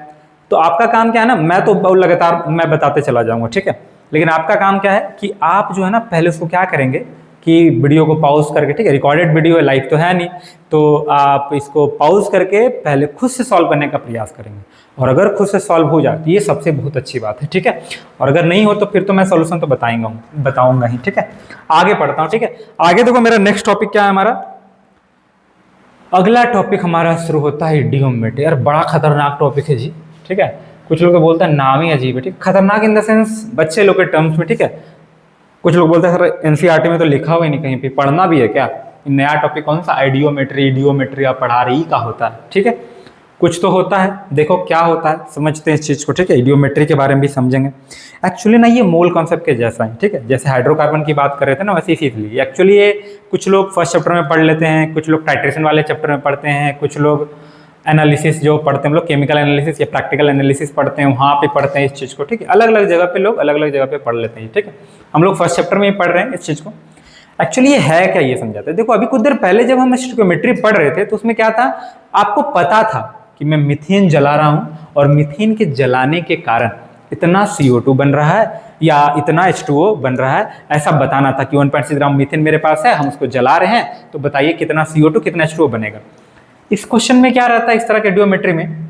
तो आपका काम क्या है ना, मैं तो लगातार मैं बताते चला जाऊँगा, ठीक है। लेकिन आपका काम क्या है कि आप जो है ना, पहले उसको क्या करेंगे कि वीडियो को पॉज करके, ठीक है, रिकॉर्डेड वीडियो है, लाइव तो है नहीं, तो आप इसको पॉज करके पहले खुद से सॉल्व करने का प्रयास करेंगे। और अगर खुद से सॉल्व हो जाए तो ये सबसे बहुत अच्छी बात है, ठीक है। और अगर नहीं हो तो फिर तो मैं सॉल्यूशन तो बताऊंगा ही, ठीक है। आगे पढ़ता हूँ, ठीक है। आगे देखो मेरा नेक्स्ट टॉपिक क्या है, हमारा अगला टॉपिक हमारा शुरू होता है इडियोमेट्री। यार बड़ा खतरनाक टॉपिक है जी, ठीक है। कुछ लोग बोलते हैं नाम ही अजीब है, ठीक, खतरनाक इन द सेंस बच्चे लोग के टर्म्स में, ठीक है। कुछ लोग बोलते हैं सर एनसीईआरटी में तो लिखा हुआ ही नहीं कहीं पे, पढ़ना भी है क्या, नया टॉपिक कौन सा, आइडियोमेट्री आप पढ़ा रही का होता है, ठीक है। कुछ तो होता है, देखो क्या होता है, समझते हैं इस चीज़ को, ठीक है। आइडियोमेट्री के बारे में भी समझेंगे। एक्चुअली ना ये मोल कॉन्सेप्ट के जैसा है, ठीक है। जैसे हाइड्रोकार्बन की बात कर रहे थे ना, वैसे इसी लिए एक्चुअली ये कुछ लोग फर्स्ट चैप्टर में पढ़ लेते हैं, कुछ लोग टाइट्रेशन वाले चैप्टर में पढ़ते हैं, कुछ लोग एनालिसिस जो पढ़ते हैं हम लोग, केमिकल एनालिसिस या प्रैक्टिकल एनालिसिस पढ़ते हैं, वहाँ पे पढ़ते हैं इस चीज़ को, ठीक है। अलग अलग जगह पे लोग अलग अलग जगह पे पढ़ लेते हैं, ठीक है। हम लोग फर्स्ट चैप्टर में ही पढ़ रहे हैं इस चीज़ को। एक्चुअली ये है क्या, ये समझाते हैं। देखो अभी कुछ देर पहले जब हम स्टिक्योमेट्री पढ़ रहे थे तो उसमें क्या था, आपको पता था कि मैं मीथेन जला रहा हूँ और मीथेन के जलाने के कारण इतना CO2 बन रहा है या इतना H2O बन रहा है, ऐसा बताना था कि 1.6 ग्राम मीथेन मेरे पास है, हम उसको जला रहे हैं, तो बताइए कितना CO2 कितना H2O बनेगा। इस क्वेश्चन में क्या रहता है, इस तरह के आइडियोमेट्री में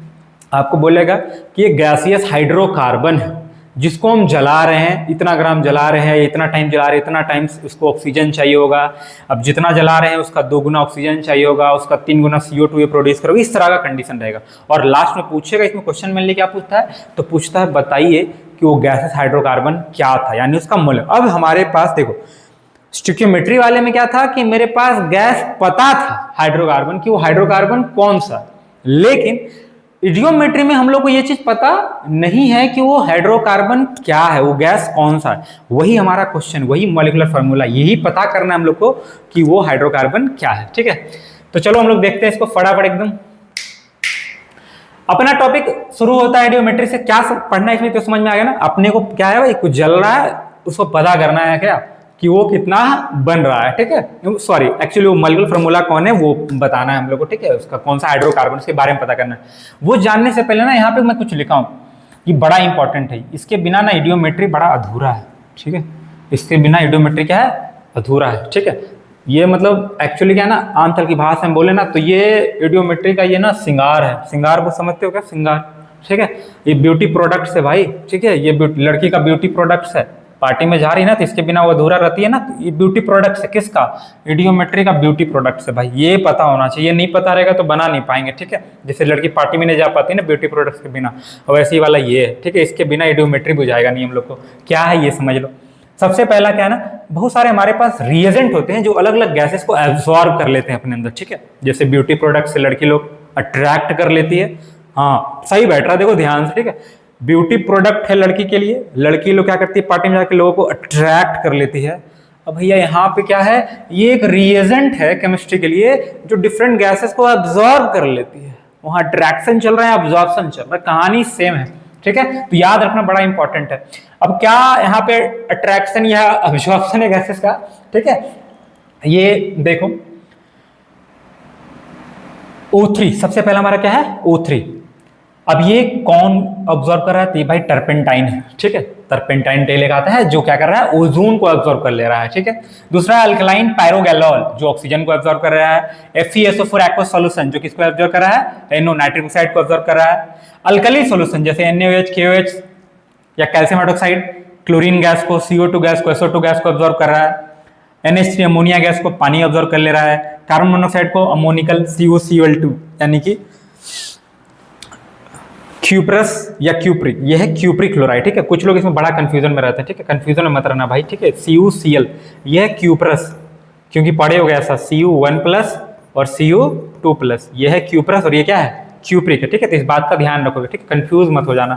आपको बोलेगा कि ये गैसियस हाइड्रोकार्बन है जिसको हम जला रहे हैं, इतना ग्राम जला रहे हैं, इतना टाइम जला रहे हैं, इतना टाइम उसको ऑक्सीजन चाहिए होगा। अब जितना जला रहे हैं उसका 2 गुना ऑक्सीजन चाहिए होगा, उसका 3 गुना CO2 ये प्रोड्यूस करोगे, इस तरह का कंडीशन रहेगा। और लास्ट में पूछेगा, इसमें क्वेश्चन मेनली क्या पूछता है, तो पूछता है बताइए कि वो गैसियस हाइड्रोकार्बन क्या था, यानी उसका मोल। अब हमारे पास देखो स्टिक्योमेट्री वाले में क्या था कि मेरे पास गैस पता था हाइड्रोकार्बन की, वो हाइड्रोकार्बन कौन सा, लेकिन इडियोमेट्री में हम लोग को ये चीज पता नहीं है कि वो हाइड्रोकार्बन क्या है, वो गैस कौन सा है। वही हमारा क्वेश्चन, वही मॉलिक्यूलर फार्मूला, यही पता करना है हम लोग को कि वो हाइड्रोकार्बन क्या है। ठीक है, तो चलो हम लोग देखते हैं इसको फटाफट एकदम। अपना टॉपिक शुरू होता है आइडियोमेट्री से। क्या पढ़ना है इसमें तो समझ में आ गया ना। अपने को क्या है भाई, कुछ जल रहा है उसको पता करना है क्या कि वो कितना बन रहा है। ठीक है, सॉरी एक्चुअली वो मॉलिक्यूलर फार्मूला कौन है वो बताना है हम लोग को। ठीक है, उसका कौन सा हाइड्रोकार्बन, उसके बारे में पता करना है। वो जानने से पहले ना यहाँ पे मैं कुछ लिखा हूँ, ये बड़ा इंपॉर्टेंट है। इसके बिना ना आइडियोमेट्री बड़ा अधूरा है। ठीक है, इसके बिना आइडियोमेट्री क्या है, अधूरा है। ठीक है, ये मतलब एक्चुअली क्या है ना, आमतौर की भाषा में बोले ना तो ये आइडियोमेट्री का ये ना सिंगार है। सिंगार को समझते हो क्या, सिंगार। ठीक है, ये ब्यूटी प्रोडक्ट्स है भाई। ठीक है, ये लड़की का ब्यूटी प्रोडक्ट्स है। पार्टी में जा रही है ना तो इसके बिना वो अधूरा रहती है ना। तो ये ब्यूटी प्रोडक्ट्स है, किसका, आइडियोमेट्री का ब्यूटी प्रोडक्ट्स है भाई। ये पता होना चाहिए, नहीं पता रहेगा तो बना नहीं पाएंगे। ठीक है, जैसे लड़की पार्टी में नहीं जा पाती ना ब्यूटी प्रोडक्ट्स के बिना, वैसे ही वाला ये है। ठीक है, इसके बिना आइडियोमेट्री बुझाएगा नहीं हम लोग को। क्या है ये समझ लो। सबसे पहला क्या है ना, बहुत सारे हमारे पास रिएजेंट होते हैं जो अलग अलग गैसेस को एब्जॉर्ब कर लेते हैं अपने अंदर। ठीक है, जैसे ब्यूटी प्रोडक्ट से लड़की लोग अट्रैक्ट कर लेती है। हाँ सही बैठ रहा, देखो ध्यान से। ठीक है, ब्यूटी प्रोडक्ट है लड़की के लिए, लड़की लोग क्या करती है पार्टी में जाकर लोगों को अट्रैक्ट कर लेती है। अब भैया यहाँ पे क्या है, ये एक रिएजेंट है केमिस्ट्री के लिए जो डिफरेंट गैसेस को एब्जॉर्ब कर लेती है। वहां अट्रैक्शन चल रहा है, एब्जॉर्प्शन चल रहा है, कहानी सेम है। ठीक है, तो याद रखना बड़ा इंपॉर्टेंट है। अब क्या यहाँ पे अट्रैक्शन या अब्जॉर्प्शन है गैसेस का। ठीक है, ये देखो O3 सबसे पहला हमारा क्या है, O3। अब ये कौन ऑब्जॉर्व कर रहा है, तो भाई टर्पेंटाइन है। ठीक है, टर्पेंटाइन टेल आता है जो क्या कर रहा है, ओजोन को ऑब्जॉर्व कर ले रहा है। ठीक है, दूसरा अल्कलाइन पायरोगैलोल जो ऑक्सीजन को ऑब्जॉर्व कर रहा है। FeSO4 एक्वस सॉल्यूशन जो किसको ऑब्जॉर्व कर रहा है, NO नाइट्रिक ऑक्साइड को ऑब्जॉर्व कर रहा है। अल्कली सॉल्यूशन जैसे NaOH KOH या कैल्शियम हाइड्रोक्साइड क्लोरीन गैस को, CO2 गैस को, SO2 गैस को ऑब्जॉर्व कर रहा है। NH3 अमोनिया गैस को पानी ऑब्जॉर्व कर ले रहा है। कार्बन मोनोऑक्साइड को अमोनिकल CuCl2 यानी कि क्यूप्रस या क्यूप्री, ये है क्यूप्री क्लोराइड। ठीक है, कुछ लोग इसमें बड़ा कंफ्यूजन में रहते हैं। ठीक है, कंफ्यूजन में मत रहना भाई। ठीक है, CuCl ये है क्यूप्रस, क्योंकि पढ़े हो गया ऐसा Cu1+ और Cu2+, ये है क्यूप्रस और ये क्या है, क्यूप्रिक है। ठीक है, तो इस बात का ध्यान रखोगे। ठीक है, कंफ्यूज मत हो जाना,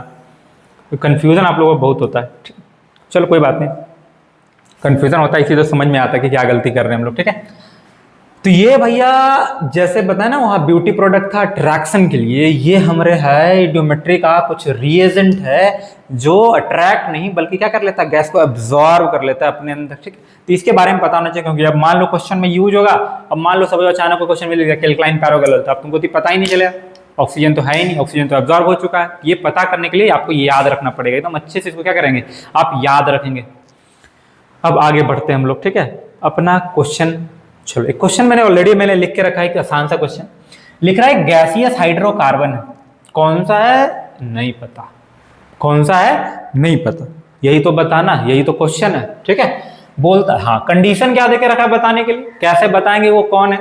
तो कंफ्यूजन आप लोगों को बहुत होता है। ठीक, चलो कोई बात नहीं, कंफ्यूजन होता है इसी तो समझ में आता है कि क्या गलती कर रहे हैं हम लोग। ठीक है, तो ये भैया जैसे बताया ना वहाँ ब्यूटी प्रोडक्ट था अट्रैक्शन के लिए, ये हमारे है आइडियोमेट्री का कुछ रिएजेंट है जो अट्रैक्ट नहीं बल्कि क्या कर लेता है, गैस को एब्जॉर्ब कर लेता है अपने अंदर। ठीक, तो इसके बारे में पता होना चाहिए, क्योंकि अब मान लो क्वेश्चन में यूज होगा। अब मान लो सब अचानक को क्वेश्चन मिल गया एल्कलाइन पैरोगैलोल, तो अब तुमको तो पता ही नहीं चलेगा, ऑक्सीजन तो है ही नहीं, ऑक्सीजन तो एब्जॉर्ब हो चुका है। ये पता करने के लिए आपको ये याद रखना पड़ेगा एकदम अच्छे से। इसको क्या करेंगे, आप याद रखेंगे। अब आगे बढ़ते हैं हम लोग। ठीक है, अपना क्वेश्चन, चलो एक क्वेश्चन मैंने लिख के रखा है कि आसान सा क्वेश्चन लिख रहा है, गैसियस हाइड्रोकार्बन है, कौन सा है नहीं पता, कौन सा है नहीं पता, यही तो बताना, यही तो क्वेश्चन है। ठीक है, बोलता हाँ कंडीशन क्या देके रखा है बताने के लिए, कैसे बताएंगे वो कौन है।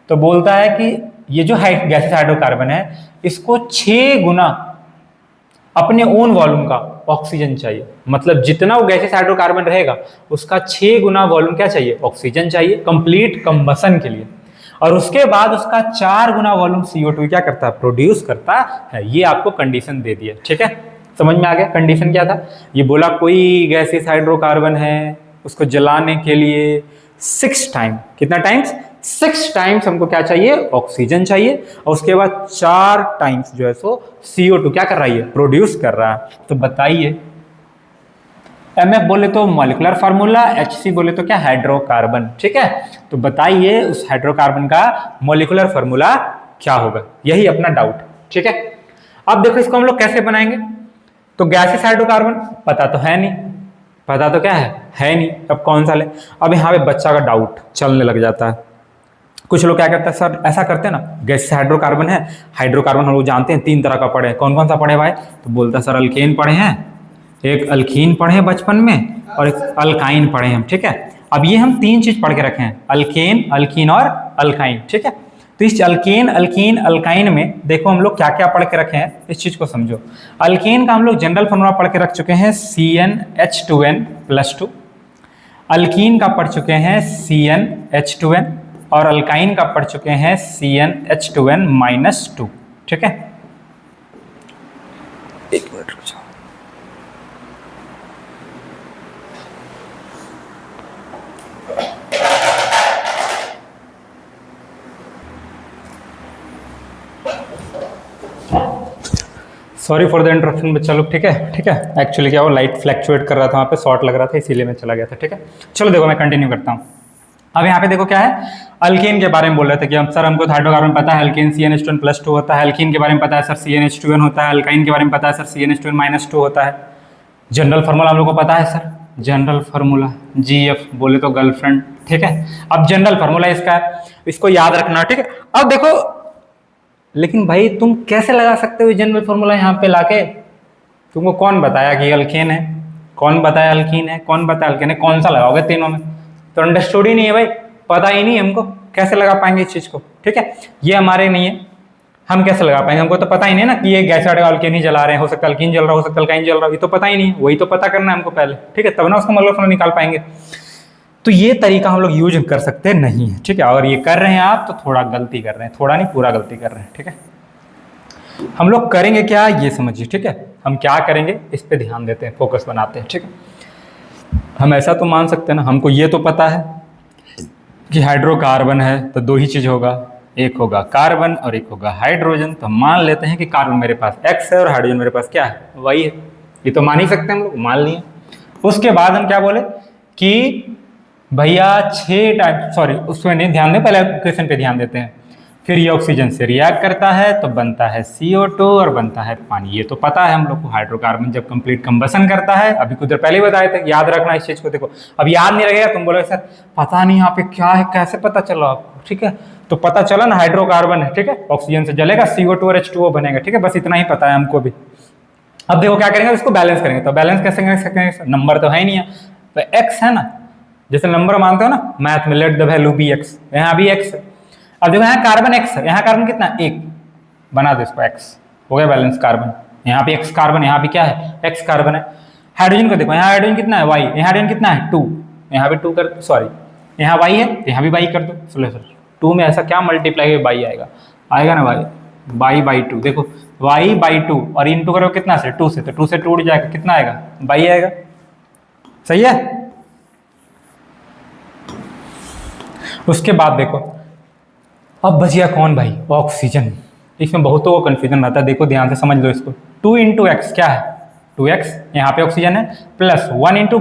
तो बोलता है कि ये जो गैसियस हाइड्रोकार्बन है इसको 6 गुना अपने ओन वॉल्यूम का ऑक्सीजन चाहिए। मतलब जितना वो गैसियस हाइड्रोकार्बन रहेगा उसका 6 गुना वॉल्यूम क्या चाहिए, ऑक्सीजन चाहिए कंप्लीट कंबसन के लिए। और उसके बाद उसका 4 गुना वॉल्यूम CO2 क्या करता है, प्रोड्यूस करता है। ये आपको कंडीशन दे दिया। ठीक है, समझ में आ गया कंडीशन क्या था। ये बोला कोई गैसियस हाइड्रोकार्बन है, उसको जलाने के लिए 6 टाइम, कितना टाइम्स, 6 टाइम्स हमको क्या चाहिए, ऑक्सीजन चाहिए। और उसके बाद 4 टाइम्स जो है सो CO2 क्या कर रहा है, प्रोड्यूस कर रहा है। तो बताइए, MF बोले तो मॉलिक्यूलर फार्मूला, HC बोले तो क्या, हाइड्रोकार्बन। ठीक है, तो बताइए उस हाइड्रोकार्बन का मॉलिक्यूलर फार्मूला क्या होगा, यही अपना डाउट। ठीक है, अब देखो इसको हम लोग कैसे बनाएंगे। तो गैसियस हाइड्रोकार्बन पता तो है नहीं, पता तो क्या है नहीं। अब कौन सा ले, अब यहाँ पे बच्चा का डाउट चलने लग जाता है। कुछ लोग क्या करते हैं, सर ऐसा करते हैं ना, गैस हाइड्रोकार्बन है, हाइड्रोकार्बन हम लोग जानते हैं 3 तरह का पढ़े हैं, कौन कौन सा पढ़े भाई। तो बोलता है सर अल्केन पढ़े हैं, एक अल्कीन पढ़े हैं बचपन में, और एक अल्काइन पढ़े हैं। ठीक है, अब ये हम 3 चीज पढ़ के रखे हैं, अल्केन, अल्कीन और अल्काइन। ठीक है, तो इस अल्केन, अल्कीन, अल्काइन में देखो हम लोग क्या क्या पढ़ के रखे हैं, इस चीज को समझो। अल्केन का हम लोग जनरल फॉर्मूला पढ़ के रख चुके हैं CnH2n+2, अल्कीन का पढ़ चुके हैं CnH2n, और अल्काइन का पढ़ चुके हैं CnH2n-2। ठीक है, एक मिनट रुक जाओ। सॉरी फॉर द इंटरप्शन बच्चा लोग, ठीक है ठीक है। एक्चुअली क्या वो लाइट फ्लैक्चुएट कर रहा था, वहाँ पे शॉर्ट लग रहा था, इसीलिए मैं चला गया था, ठीक है। चलो देखो मैं कंटिन्यू करता हूँ। अब यहाँ पे देखो क्या है, अल्केन के बारे में बोल रहे थे कि हम सर हमको हाइड्रोकार्बन पता है, अल्केन CnH2n+2 होता है। अल्कीन के बारे में पता है सर CnH2n होता है। अल्काइन के बारे में पता है सर CnH2n-2 होता है। जनरल फार्मूला हम लोग को पता है सर, जनरल फार्मूला GF बोले तो गर्लफ्रेंड, ठीक है। अब जनरल फार्मूला इसका है, इसको याद रखना, ठीक है। अब देखो लेकिन भाई तुम कैसे लगा सकते हो जनरल फार्मूला यहाँ पे लाके? तुमको कौन बताया कि अल्केन है, कौन बताया अल्कीन है, कौन बताया अल्केन है, कौन सा लगाओगे तीनों में? तो अंडरस्टूड ही नहीं है भाई, पता ही नहीं हमको, कैसे लगा पाएंगे इस चीज को, ठीक है। ये हमारे नहीं है, हम कैसे लगा पाएंगे? हमको तो पता ही नहीं ना कि ये गैस अल्केन ही जला रहे हैं, हो सकता है अल्कीन जल रहा हो सकता है अल्काइन जल रहा हो, ये तो पता ही नहीं है। वही तो पता करना है हमको पहले, ठीक है, तब ना उसका मोलर निकाल पाएंगे। तो ये तरीका हम लोग यूज कर सकते नहीं है, ठीक है। अगर ये कर रहे हैं आप तो थोड़ा गलती कर रहे हैं, थोड़ा नहीं पूरा गलती कर रहे हैं, ठीक है। हम लोग करेंगे क्या ये समझिए, ठीक है। हम क्या करेंगे इस पे ध्यान देते हैं, फोकस बनाते हैं, ठीक है। हम ऐसा तो मान सकते हैं ना, हमको ये तो पता है कि हाइड्रोकार्बन है तो दो ही चीज होगा, एक होगा कार्बन और एक होगा हाइड्रोजन। तो हम मान लेते हैं कि कार्बन मेरे पास X है और हाइड्रोजन मेरे पास क्या है, Y है। ये तो मान ही सकते हैं हम लोग, मान लिए। उसके बाद हम क्या बोले कि भैया 6 टाइप, सॉरी उसमें नहीं ध्यान दें, पहले क्वेश्चन पे ध्यान देते हैं। फिर ये ऑक्सीजन से रिएक्ट करता है तो बनता है CO2 और बनता है पानी। ये तो पता है हम लोग को, हाइड्रोकार्बन जब कंप्लीट कंबसन करता है, अभी कुछ देर पहले ही बताए थे, याद रखना इस चीज को। देखो अब याद नहीं रहेगा, तुम बोलोगे सर पता नहीं यहाँ पे क्या है, कैसे पता चला आपको, ठीक है। तो पता चला ना हाइड्रोकार्बन है, ठीक है, ऑक्सीजन से जलेगा, CO2 और H2O बनेगा, ठीक है, बस इतना ही पता है हमको भी। अब देखो क्या करेंगे, इसको बैलेंस करेंगे। तो बैलेंस कैसे कर सकते हैं, नंबर तो है ही नहीं है, तो X है ना, जैसे नंबर मानते हो ना मैथ में, let the value be X, यहाँ भी X है। अब देखो यहाँ कार्बन X है, यहाँ कार्बन कितना, 1, बना दो इसको X, हो गया बैलेंस कार्बन। यहाँ भी X कार्बन, यहाँ भी क्या है, X कार्बन है। हाइड्रोजन को देखो, यहाँ हाइड्रोजन कितना है, Y, यहाँ हाइड्रोजन कितना है 2, यहाँ भी 2 कर, सॉरी यहाँ Y है तो यहाँ भी Y कर दो। चलो सर 2 में ऐसा क्या मल्टीप्लाई है, Y आएगा ना, Y/2, देखो Y/2 और इंटू करो कितना से, 2 से, तो 2 से 2 उड़ जाएगा, कितना आएगा, Y आएगा, सही है। उसके बाद देखो अब बचिया कौन भाई, ऑक्सीजन। इसमें बहुतों को कंफ्यूजन रहता है, देखो ध्यान से समझ लो इसको। 2 × X क्या है, 2X, यहाँ पे ऑक्सीजन है, प्लस 1 ×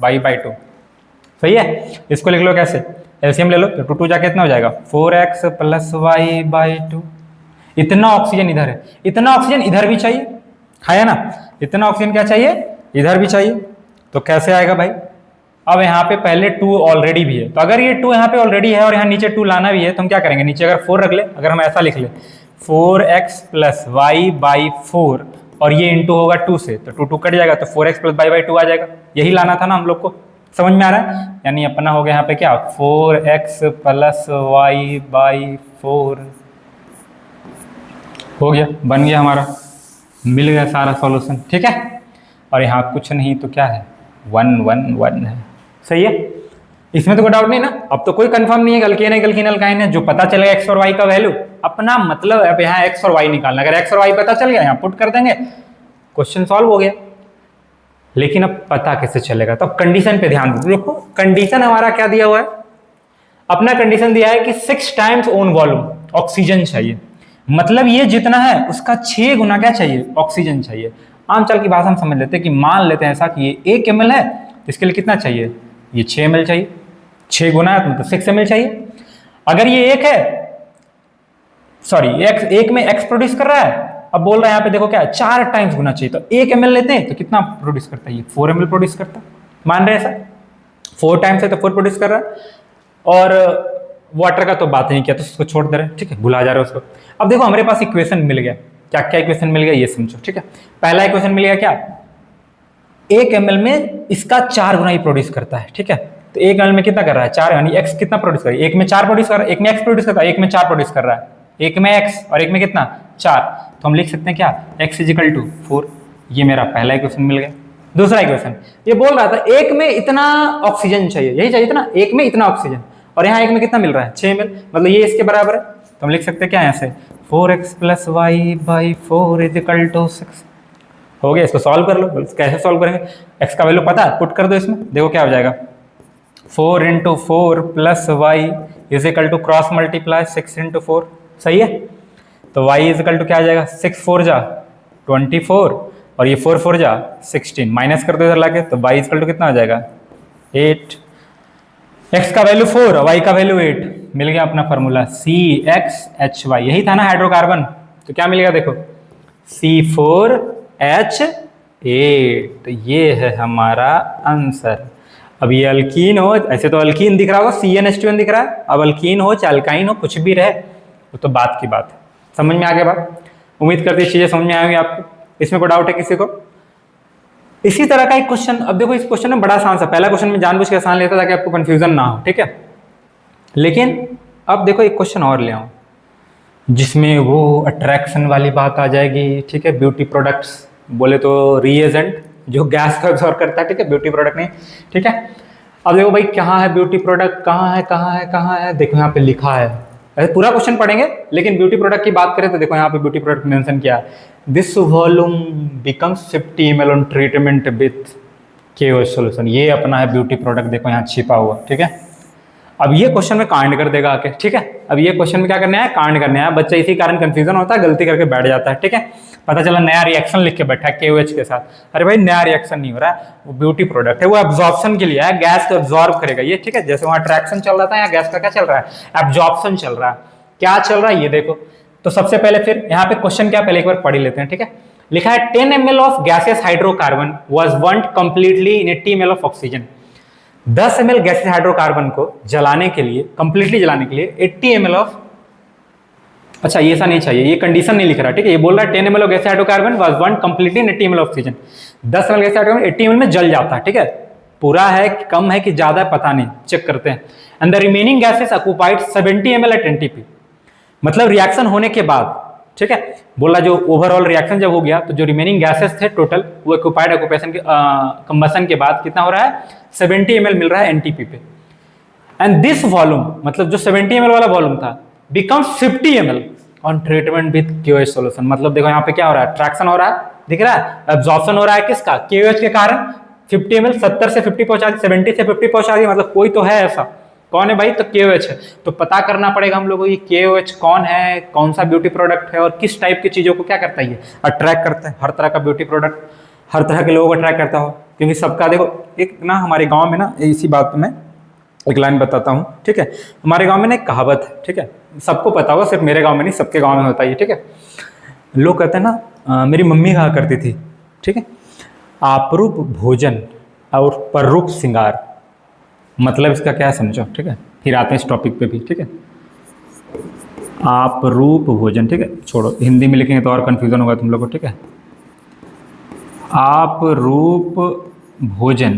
Y/2, सही है। इसको लिख लो कैसे, एलसीएम ले लो, तो 2 जाके कितना हो जाएगा, 4X + Y/2। इतना ऑक्सीजन इधर है, इतना ऑक्सीजन इधर भी चाहिए, है ना, इतना ऑक्सीजन क्या चाहिए, इधर भी चाहिए। तो कैसे आएगा भाई, अब यहाँ पे पहले 2 ऑलरेडी भी है, तो अगर ये 2 यहाँ पे ऑलरेडी है और यहाँ नीचे 2 लाना भी है, तो हम क्या करेंगे, नीचे अगर 4 रख ले, अगर हम ऐसा लिख ले 4X + Y/4 और ये इंटू होगा 2 से, तो 2 कट जाएगा, तो 4X + Y/2 आ जाएगा। यही लाना था ना हम लोग को, समझ में आ रहा है। यानी अपना हो गया यहाँ पे क्या, 4X + Y/4 हो गया, बन गया हमारा, मिल गया सारा सॉल्यूशन, ठीक है। और यहाँ कुछ नहीं तो क्या है, 1 1 1 है, सही है। इसमें तो कोई डाउट नहीं ना, अब तो कोई कंफर्म नहीं है अल्केन है अल्कीन अल्काइन है, जो पता चलेगा X और Y का वैल्यू, अपना मतलब है अब यहाँ X और Y निकालना। अगर X और Y पता चल गया, यहाँ पुट कर देंगे, क्वेश्चन सॉल्व हो गया। लेकिन अब पता कैसे चलेगा, तो अब कंडीशन पे ध्यान दो। देखो कंडीशन हमारा क्या दिया हुआ है, अपना कंडीशन दिया है कि 6 टाइम्स ओन वॉल्यूम ऑक्सीजन चाहिए, मतलब ये जितना है उसका 6 गुना क्या चाहिए, ऑक्सीजन चाहिए। आम चल की भाषा हम समझ लेते हैं कि मान लेते हैं ऐसा कि ये 1 ml है, इसके लिए कितना चाहिए, ये 6 ml चाहिए, 6 गुना है तो मतलब 6 ml चाहिए। अगर ये 1 है, सॉरी एक में X प्रोड्यूस कर रहा है, अब बोल रहा है यहाँ पे देखो क्या है, 4 टाइम्स गुना चाहिए, तो 1 ml लेते हैं तो कितना प्रोड्यूस करता है, ये 4 ml प्रोड्यूस करता है, मान रहे हैं ऐसा, 4 टाइम्स है तो 4 प्रोड्यूस कर रहा है। और वाटर का तो बात नहीं किया, तो उसको छोड़ दे रहे हैं, ठीक है, भुला जा रहे हैं उसको। अब देखो हमारे पास इक्वेशन मिल गया, क्या क्या इक्वेशन मिल गया ये समझो, ठीक है। पहला इक्वेशन मिल गया क्या, 1 ml में इसका 4 गुना ही प्रोड्यूस करता है, ठीक है। तो 1 ml में कितना कर रहा है, 4, यानी X कितना प्रोड्यूस कर रहा है, 1 में 4 प्रोड्यूस कर रहा है, 1 में X प्रोड्यूस करता है, 1 में 4 प्रोड्यूस कर रहा है, 1 में X और 1 में कितना 4, तो हम लिख सकते हैं क्या, X = 4। ये मेरा पहला इक्वेशन मिल गया। दूसरा इक्वेशन ये बोल रहा था 1 में इतना ऑक्सीजन चाहिए, यही चाहिए था ना, 1 में इतना ऑक्सीजन, और यहाँ 1 में कितना मिल रहा है, 6 ml, मतलब ये इसके बराबर है। तो हम लिख सकते हैं क्या यहाँ से, 4X + Y/4 = 6, हो गया, इसको सॉल्व कर लो। कैसे सॉल्व करेंगे, एक्स का वैल्यू पता है, पुट कर दो इसमें, देखो क्या हो जाएगा। 4 × 4 + y is equal to cross multiply 6 × 4, सही है। तो y इज इक्वल टू क्या आ जाएगा, 6 4 जा 24 और ये 4 4 जा 16, माइनस कर दो इधर लाके, तो y इज इक्वल टू कितना आ जाएगा 8। x का वैल्यू 4 और y का वैल्यू 8, मिल गया अपना फॉर्मूला CxHy, यही था ना हाइड्रोकार्बन। तो क्या मिलेगा देखो C4H8, तो ये है हमारा आंसर। अब ये अल्कीन हो, ऐसे तो अल्कीन दिख रहा होगा, CnH2n दिख रहा है, अब अल्कीन हो चाहे अल्काइन हो कुछ भी रहे वो तो बात की बात है। समझ में आ गया बात, उम्मीद करते हैं चीजें समझ में आएंगी आपको। इसमें कोई डाउट है किसी को? इसी तरह का एक क्वेश्चन, अब देखो इस क्वेश्चन में बड़ा आसान सा, पहला क्वेश्चन में जानबूझ के आसान लेता ताकि आपको कंफ्यूजन ना हो, ठीक है। लेकिन अब देखो एक क्वेश्चन और ले आऊं जिसमें वो अट्रैक्शन वाली बात आ जाएगी, ठीक है। ब्यूटी प्रोडक्ट्स बोले तो रिएजेंट जो गैस को एब्जॉर्ब करता है, ठीक है, ब्यूटी प्रोडक्ट नहीं, ठीक है। अब देखो भाई कहाँ है ब्यूटी प्रोडक्ट, कहाँ है कहाँ है कहाँ है, देखो यहाँ पे लिखा है, ऐसे पूरा क्वेश्चन पढ़ेंगे लेकिन ब्यूटी प्रोडक्ट की बात करें तो देखो यहाँ पे ब्यूटी प्रोडक्ट मेंशन किया है। This volume becomes 50 ml on treatment with KOH solution, ये अपना है ब्यूटी प्रोडक्ट, देखो यहाँ छिपा हुआ, ठीक है। अब ये क्वेश्चन में कांड कर देगा आके, ठीक है। अब ये क्वेश्चन में क्या करना है, कांड करना है। बच्चा इसी कारण कंफ्यूजन होता है, गलती करके बैठ जाता है, ठीक है। पता चला नया रिएक्शन लिख के बैठा है KOH के साथ, अरे भाई नया रिएक्शन नहीं हो रहा है, वो ब्यूटी प्रोडक्ट है, वो एब्जॉर्प्शन के लिए है, गैस को एब्जॉर्ब करेगा ये, ठीक है। जैसे वहां अट्रैक्शन चल रहा था, यहाँ गैस का क्या चल रहा है, एब्जॉर्प्शन चल रहा है। क्या चल रहा है ये देखो। तो सबसे पहले फिर यहाँ पे क्वेश्चन क्या, पहले एक बार पढ़ ही लेते हैं, ठीक है। लिखा है 10 ml of gaseous hydrocarbon was burned completely in 80 ml of oxygen. 10 ml gaseous hydrocarbon को जलाने के लिए, कंप्लीटली जलाने के लिए 80 ml ऑफ, अच्छा ये ऐसा नहीं चाहिए, ये कंडीशन नहीं लिख रहा, ठीक है। ये बोल रहा है 10 ml of gaseous hydrocarbon was burned completely in 80 ml of oxygen. 10 ml gaseous hydrocarbon 80 ml में जल जाता है, ठीक है। पूरा है कि कम है कि ज्यादा है पता नहीं, चेक करते हैं। And the remaining gases occupied 70 ml at NTP, मतलब रिएक्शन होने के बाद, ठीक है, बोला जो ओवरऑल रिएक्शन जब हो गया तो जो रिमेनिंग गैसेस थे टोटल वो ऑक्युपाइड ऑक्यूपेशन के कंबशन के बाद कितना हो रहा है 70 ml मिल रहा है NTP पे। एंड दिस वॉल्यूम, मतलब जो 70 ml वाला वॉल्यूम था, becomes 50 ml on treatment with KOH solution. मतलब देखो यहाँ पे क्या हो रहा है, ट्रैक्शन हो रहा है, दिख रहा है, एब्जॉर्प्शन हो रहा है किसका, KOH के कारण। 50 ml 70 से 50 पहुंचा दी, 70 से 50 पहुंचा दी, मतलब कोई तो है ऐसा, कौन है भाई, तो KOH है। तो पता करना पड़ेगा हम लोगों को ये KOH कौन है, कौन सा ब्यूटी प्रोडक्ट है और किस टाइप की चीजों को क्या करता है, ये अट्रैक्ट करता है। हर तरह का ब्यूटी प्रोडक्ट हर तरह के लोगों को अट्रैक्ट करता हो, क्योंकि सबका देखो एक ना, हमारे गांव में ना, इसी बात में एक लाइन बताता हूँ, ठीक है। हमारे गाँव में ना एक कहावत है, ठीक है, सबको पता होगा, सिर्फ मेरे गाँव में नहीं सबके गाँव में होता है, ठीक है। लोग कहते हैं ना, मेरी मम्मी कहा करती थी, ठीक है, आपरूप भोजन और पररूप श्रृंगार, मतलब इसका क्या समझो, ठीक है। फिर आते हैं इस टॉपिक पे भी, ठीक है। आप रूप भोजन, ठीक है, छोड़ो हिंदी में लिखेंगे तो और कंफ्यूजन होगा तुम लोग को, ठीक है। आप रूप भोजन,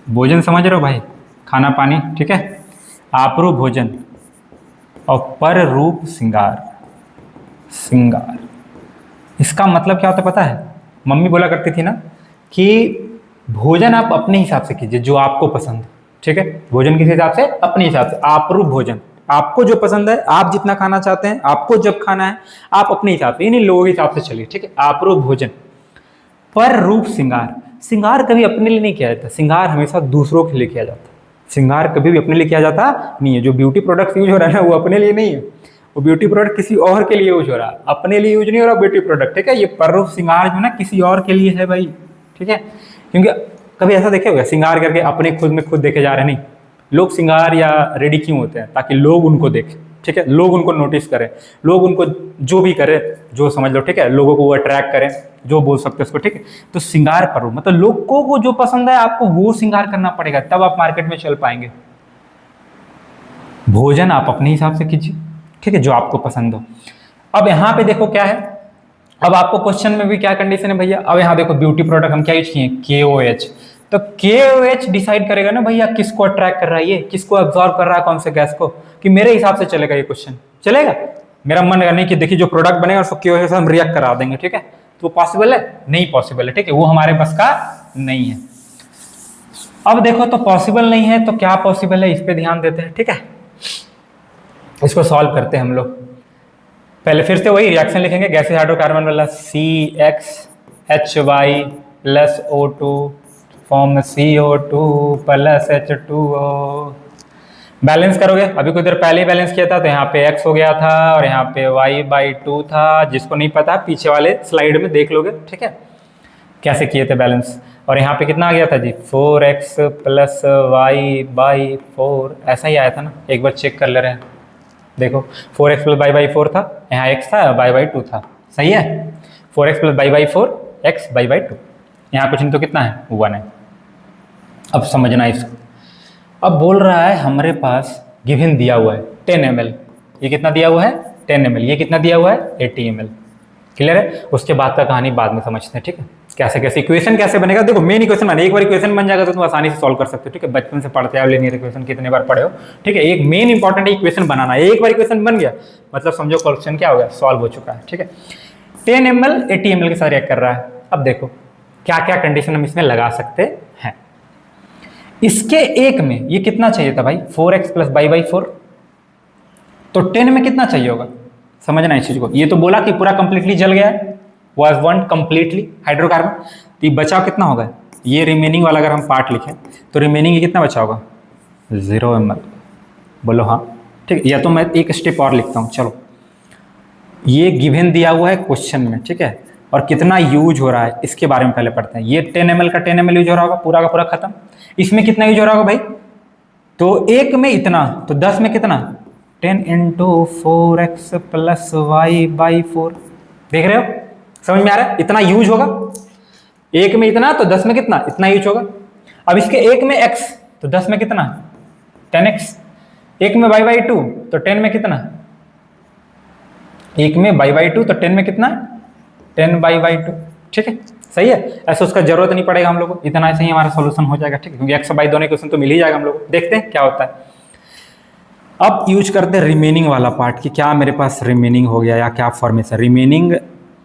भोजन समझ रहे हो भाई, खाना पानी, ठीक है। आप रूप भोजन और पर रूप श्रृंगार, श्रृंगार, इसका मतलब क्या होता है पता है। मम्मी बोला करती थी ना कि भोजन आप अपने हिसाब से कीजिए जो आपको पसंद, ठीक है। भोजन किस हिसाब से, अपने हिसाब से। आपरूप भोजन, आपको जो पसंद है, आप जितना खाना चाहते हैं, आपको जब खाना है, आप अपने हिसाब से, इन्हीं लोगों के हिसाब से चलिए, ठीक है। आपरूप भोजन, पर रूप श्रृंगार, श्रृंगार कभी अपने लिए नहीं किया जाता, श्रृंगार हमेशा दूसरों के लिए किया जाता है। श्रृंगार कभी भी अपने लिए किया जाता नहीं है। जो ब्यूटी प्रोडक्ट यूज हो रहा है ना, वो अपने लिए नहीं है, वो ब्यूटी प्रोडक्ट किसी और के लिए यूज हो रहा है, अपने लिए यूज नहीं हो रहा ब्यूटी प्रोडक्ट, ठीक है। ये पर रूप श्रृंगार जो ना किसी और के लिए है भाई, ठीक है। क्योंकि कभी ऐसा देखे होगा श्रृंगार करके अपने खुद में खुद देखे जा रहे हैं, नहीं। लोग श्रृंगार या रेडी क्यों होते हैं, ताकि लोग उनको देखें, ठीक है, लोग उनको नोटिस करें, लोग उनको जो भी करें, जो समझ लो, ठीक है, लोगों को वो अट्रैक्ट करें, जो बोल सकते हैं उसको, ठीक है। तो श्रृंगार पर मतलब लोगों को जो पसंद है आपको वो श्रृंगार करना पड़ेगा, तब आप मार्केट में चल पाएंगे। भोजन आप अपने हिसाब से कीजिए, ठीक है, जो आपको पसंद हो। अब यहाँ पे देखो क्या है, अब आपको क्वेश्चन में भी क्या कंडीशन है भैया। अब यहाँ देखो ब्यूटी प्रोडक्ट हम क्या यूज किए, KOH। तो KOH डिसाइड करेगा ना भैया किसको अट्रैक्ट कर रहा है, ये किसको एब्जॉर्ब कर रहा है, कौन से गैस को, कि मेरे हिसाब से चलेगा ये क्वेश्चन, चलेगा। मेरा मन करने की देखिए जो प्रोडक्ट बनेगा उसको KOH से हम रिएक्ट करा देंगे, ठीक है। तो पॉसिबल है, नहीं पॉसिबल है, ठीक है, वो हमारे बस का नहीं है। अब देखो तो पॉसिबल नहीं है तो क्या पॉसिबल है, इस पे ध्यान देते हैं, ठीक है। इसको सॉल्व करते हैं हम लोग। पहले फिर से वही रिएक्शन लिखेंगे, गैसियस हाइड्रोकार्बन वाला CX HY plus O2 form CO2 plus H2O। Balance करोगे, अभी कुछ देर पहले ही बैलेंस किया था, तो यहाँ पे x हो गया था और यहाँ पे y/2 था। जिसको नहीं पता पीछे वाले स्लाइड में देख लोगे, ठीक है, कैसे किए थे बैलेंस। और यहाँ पे कितना आ गया था जी, 4x प्लस y/4, ऐसा ही आया था ना, एक बार चेक कर ले रहे हैं। देखो 4x प्लस y/4 था, यहाँ x था, y/2 था, सही है। 4x plus y/4, x y/2, यहाँ कुछ नहीं तो कितना है, 1 है। अब समझना इसको। अब बोल रहा है हमारे पास गिवन दिया हुआ है 10 ml, ये कितना दिया हुआ है 10 ml, ये कितना दिया हुआ है 80 ml। क्लियर है। उसके बाद का कहानी बाद में समझते हैं, ठीक है, कैसे कैसे इक्वेशन कैसे बनेगा। देखो मेन इक्वेशन बने, एक बार इक्वेशन बन जाएगा तो तुम आसानी से सॉल्व कर सकते हो, ठीक है। बचपन से पढ़ते आओ, लीनियर इक्वेशन कितने बार पढ़े हो, ठीक है। एक मेन इंपॉर्टेंट इक्वेशन बनाना है, एक बार इक्वेशन बन गया मतलब समझो क्वेश्चन क्या हो गया, सॉल्व हो चुका है, ठीक है। 10 ml 80 ml के साथ रिएक्ट कर रहा है। अब देखो क्या क्या कंडीशन हम इसमें लगा सकते हैं। इसके एक में ये कितना चाहिए था भाई, 4x प्लस y/4, तो 10 में कितना चाहिए होगा, समझना इस चीज को। ये तो बोला कि पूरा कंप्लीटली जल गया है, was burnt कंप्लीटली हाइड्रोकार्बन, तो ये बचाव कितना होगा, ये रिमेनिंग वाला अगर हम पार्ट लिखें तो रिमेनिंग ये कितना बचा होगा, 0 ml। बोलो हाँ, ठीक है। या तो मैं एक स्टेप और लिखता हूँ, चलो। ये गिवन दिया हुआ है क्वेश्चन में, ठीक है, और कितना यूज हो रहा है इसके बारे में पहले पढ़ते हैं। ये 10 ml का 10 ml यूज हो रहा होगा, पूरा का पूरा खत्म। इसमें कितना यूज हो रहा होगा भाई, तो एक में इतना, तो 10 में कितना, 10 इंटू 4x प्लस y/4। देख रहे हो, समझ में आ रहा है, इतना यूज होगा। एक में इतना तो 10 में कितना, इतना यूज होगा। अब इसके एक में x तो 10 में कितना, 10x। एक में y/2 तो 10 में कितना, एक में y/2 तो 10 में कितना, 10y/2, ठीक है, सही है। ऐसे उसका जरूरत नहीं पड़ेगा हम लोग को, इतना ऐसे ही हमारा सॉल्यूशन हो जाएगा, ठीक है, क्योंकि x और y दोनों क्वेश्चन तो मिल ही जाएगा हम लोग को। देखते हैं क्या होता है। अब यूज करते हैं रिमेनिंग वाला पार्ट कि क्या मेरे पास रिमेनिंग हो गया या क्या फॉर्मेशन। रिमेनिंग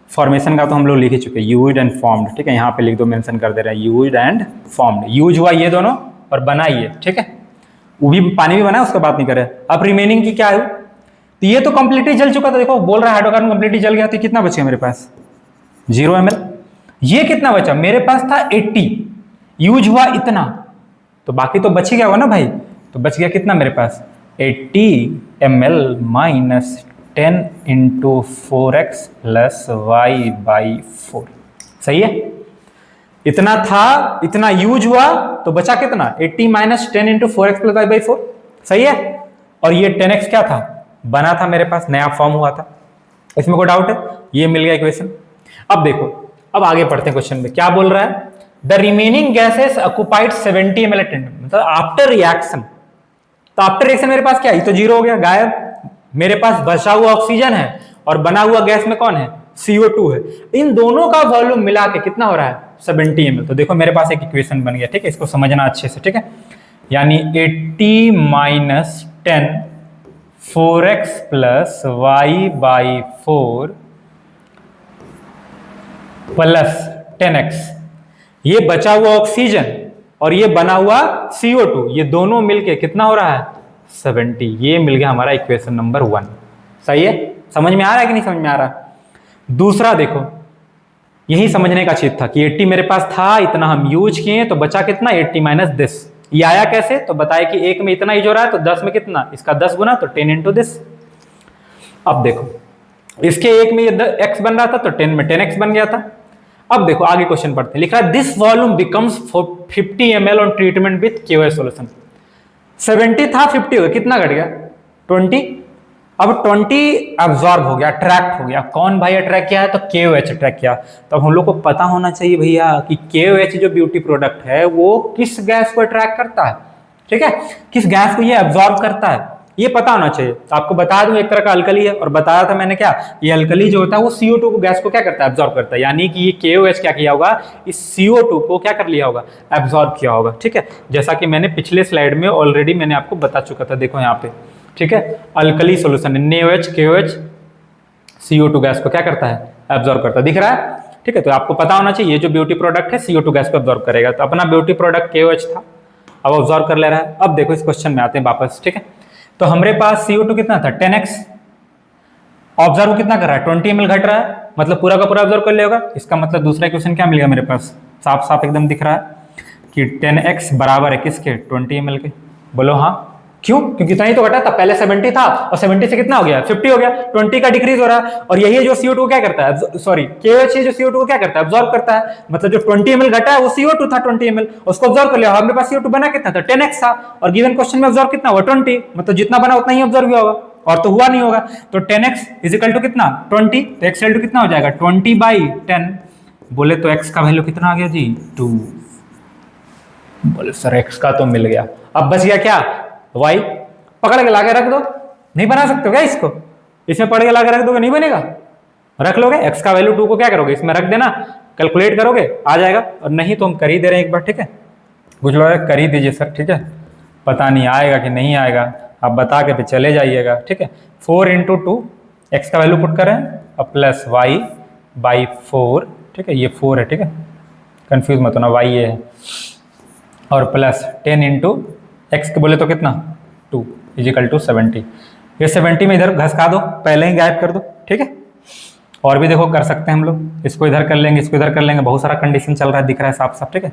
फॉर्मेशन का तो हम लोग लिख ही चुके हैं, यूज्ड एंड फॉर्म्ड, ठीक है। यहाँ पे लिख दो, मेंशन कर दे रहे हैं, यूज्ड एंड फॉर्म्ड। यूज हुआ ये दोनों और बना ये, ठीक है, वो भी पानी भी बना, उसका बात नहीं करे। अब रिमेनिंग की क्या है, तो ये तो कंप्लीटली जल चुका था। देखो बोल रहा है हाइड्रोकार्बन कंप्लीटली जल गया, तो कितना बच गया मेरे पास, 0 ml। ये कितना बचा, मेरे पास था 80, यूज हुआ इतना, तो बाकी तो बच ही गया होगा ना भाई। तो बच गया कितना मेरे पास, 80 ml minus 10 into 4x plus y/4, सही है। इतना था, इतना यूज हुआ, तो बचा कितना, 80 minus 10 into 4x plus y/4, सही है। और ये 10x क्या था, बना था मेरे पास, नया फॉर्म हुआ था, इसमें कोई डाउट है, ये मिल गया इक्वेशन। अब देखो, अब आगे पढ़ते हैं क्वेश्चन में क्या बोल रहा है। The remaining gases occupied 70 ml at मतलब आफ्टर रिएक्शन। तो आफ्टर रिएक्शन मेरे पास क्या है, ये तो 0 हो गया, गायब। मेरे पास बचा हुआ ऑक्सीजन है और बना हुआ गैस में कौन है, CO2 है। इन दोनों का वॉल्यूम मिला के कितना हो रहा है, 70 ml। तो देखो मेरे पास एक इक्वेशन बन गया, ठीक है, इसको समझना अच्छे से, ठीक है। यानी 80 minus 10 4x plus y/4 plus 10x, ये बचा हुआ ऑक्सीजन और ये बना हुआ CO2, ये दोनों मिलके कितना हो रहा है, 70। ये मिल गया हमारा इक्वेशन नंबर 1, सही है। समझ में आ रहा है कि नहीं समझ में आ रहा। दूसरा देखो, यही समझने का चीज था कि 80 मेरे पास था, इतना हम यूज किए, तो बचा कितना, 80 माइनस दिस। ये आया कैसे, तो बताया कि एक में इतना यूज हो रहा है, तो 10 में कितना, इसका 10 गुना, तो 10 इंटू दिस। अब देखो इसके एक में ये x बन रहा था, तो 10 में 10x बन गया था। अब देखो आगे क्वेश्चन पढ़ते हैं, लिखा है this volume becomes 50 ml on treatment with KOH solution. 70 था, 50 हो गया, कितना घट गया, 20। अब 20 अब्सॉर्ब हो गया, अट्रैक्ट हो गया। कौन भाई अट्रैक्ट किया है, तो KOH अट्रैक्ट किया। तो अब हम लोग को पता होना चाहिए भैया कि KOH जो ब्यूटी प्रोडक्ट है वो किस गैस को अट्रैक्ट करता है, ठीक है, किस गैस को ये अब्सॉर्ब करता है, ये पता होना चाहिए। तो आपको बता दूं, एक तरह का अल्कली है, और बताया था मैंने क्या, ये अल्कली जो होता है वो CO2 को गैस को क्या करता है, अब्सॉर्ब करता है। यानी कि ये KOH क्या किया होगा, इस CO2 को क्या कर लिया होगा, अब्सॉर्ब किया होगा, ठीक है। जैसा कि मैंने पिछले स्लाइड में ऑलरेडी मैंने आपको बता चुका था, देखो यहाँ पे, ठीक है। Alkali solution NaOH KOH CO2 gas को क्या करता है, अब्सॉर्ब करता है, दिख रहा है, ठीक है। तो आपको पता होना चाहिए ये जो ब्यूटी प्रोडक्ट है CO2 गैस को अब्सॉर्ब करेगा। तो अपना ब्यूटी प्रोडक्ट KOH था, अब अब्सॉर्ब कर ले रहा है। अब देखो इस क्वेश्चन में आते हैं वापस, ठीक है। तो हमारे पास CO2 कितना था, 10x, ऑब्जर्व कितना कर रहा है, 20 ml घट रहा है, मतलब पूरा का पूरा ऑब्जर्व कर लिया होगा। इसका मतलब दूसरा क्वेश्चन क्या मिल गया मेरे पास, साफ साफ एकदम दिख रहा है कि 10x बराबर है किसके, 20 ml के। बोलो हाँ, क्यों? क्योंकि इतना ही तो घटा था, पहले 70 था और 70 से कितना हो गया, 50 हो गया, 20 का डिक्रीज हो रहा है। और यही है जो CO2 क्या करता है, सॉरी KOH जो CO2 को क्या करता है, ऑब्जॉर्व करता है। मतलब जो 20 ml घटा है वो CO2 था 20 ml, उसको ऑब्जॉर्व कर लिया। हमारे पास CO2 बना कितना था, 10x था, और गिवन क्वेश्चन में ऑब्जॉर्व कितना हुआ, 20। मतलब जितना बना उतना ही ऑब्जॉर्व हुआ होगा, और तो हुआ नहीं होगा। तो 10x इज इक्वल टू कितना, 20। तो x वैल्यू कितना हो जाएगा, 20/10। बोले तो x का वैल्यू कितना आ गया जी, 2। बोले सर x का तो मिल गया, अब बच गया क्या, y। पकड़ के लाके रख दो, नहीं बना सकते हो क्या इसको, इसमें पढ़ के लाके रख दोगे, नहीं बनेगा, रख लोगे। x का वैल्यू 2 को क्या करोगे, इसमें रख देना, कैलकुलेट करोगे आ जाएगा। और नहीं तो हम कर ही दे रहे हैं एक बार, ठीक है। कुछ लोग कर ही दीजिए सर, ठीक है, पता नहीं आएगा कि नहीं आएगा, आप बता के फिर चले जाइएगा, ठीक है। 4 × 2, x का वैल्यू पुट करें और प्लस y/4, ठीक है, ये 4 है, ठीक है, कंफ्यूज मत होना, y ये है, और प्लस 10 × x के बोले तो कितना 2 = 70। ये 70 में इधर घसका दो, पहले ही गायब कर दो, ठीक है। और भी देखो कर सकते हैं हम लोग, इसको इधर कर लेंगे, इसको इधर कर लेंगे, बहुत सारा कंडीशन चल रहा है, दिख रहा है साफ साफ, ठीक है।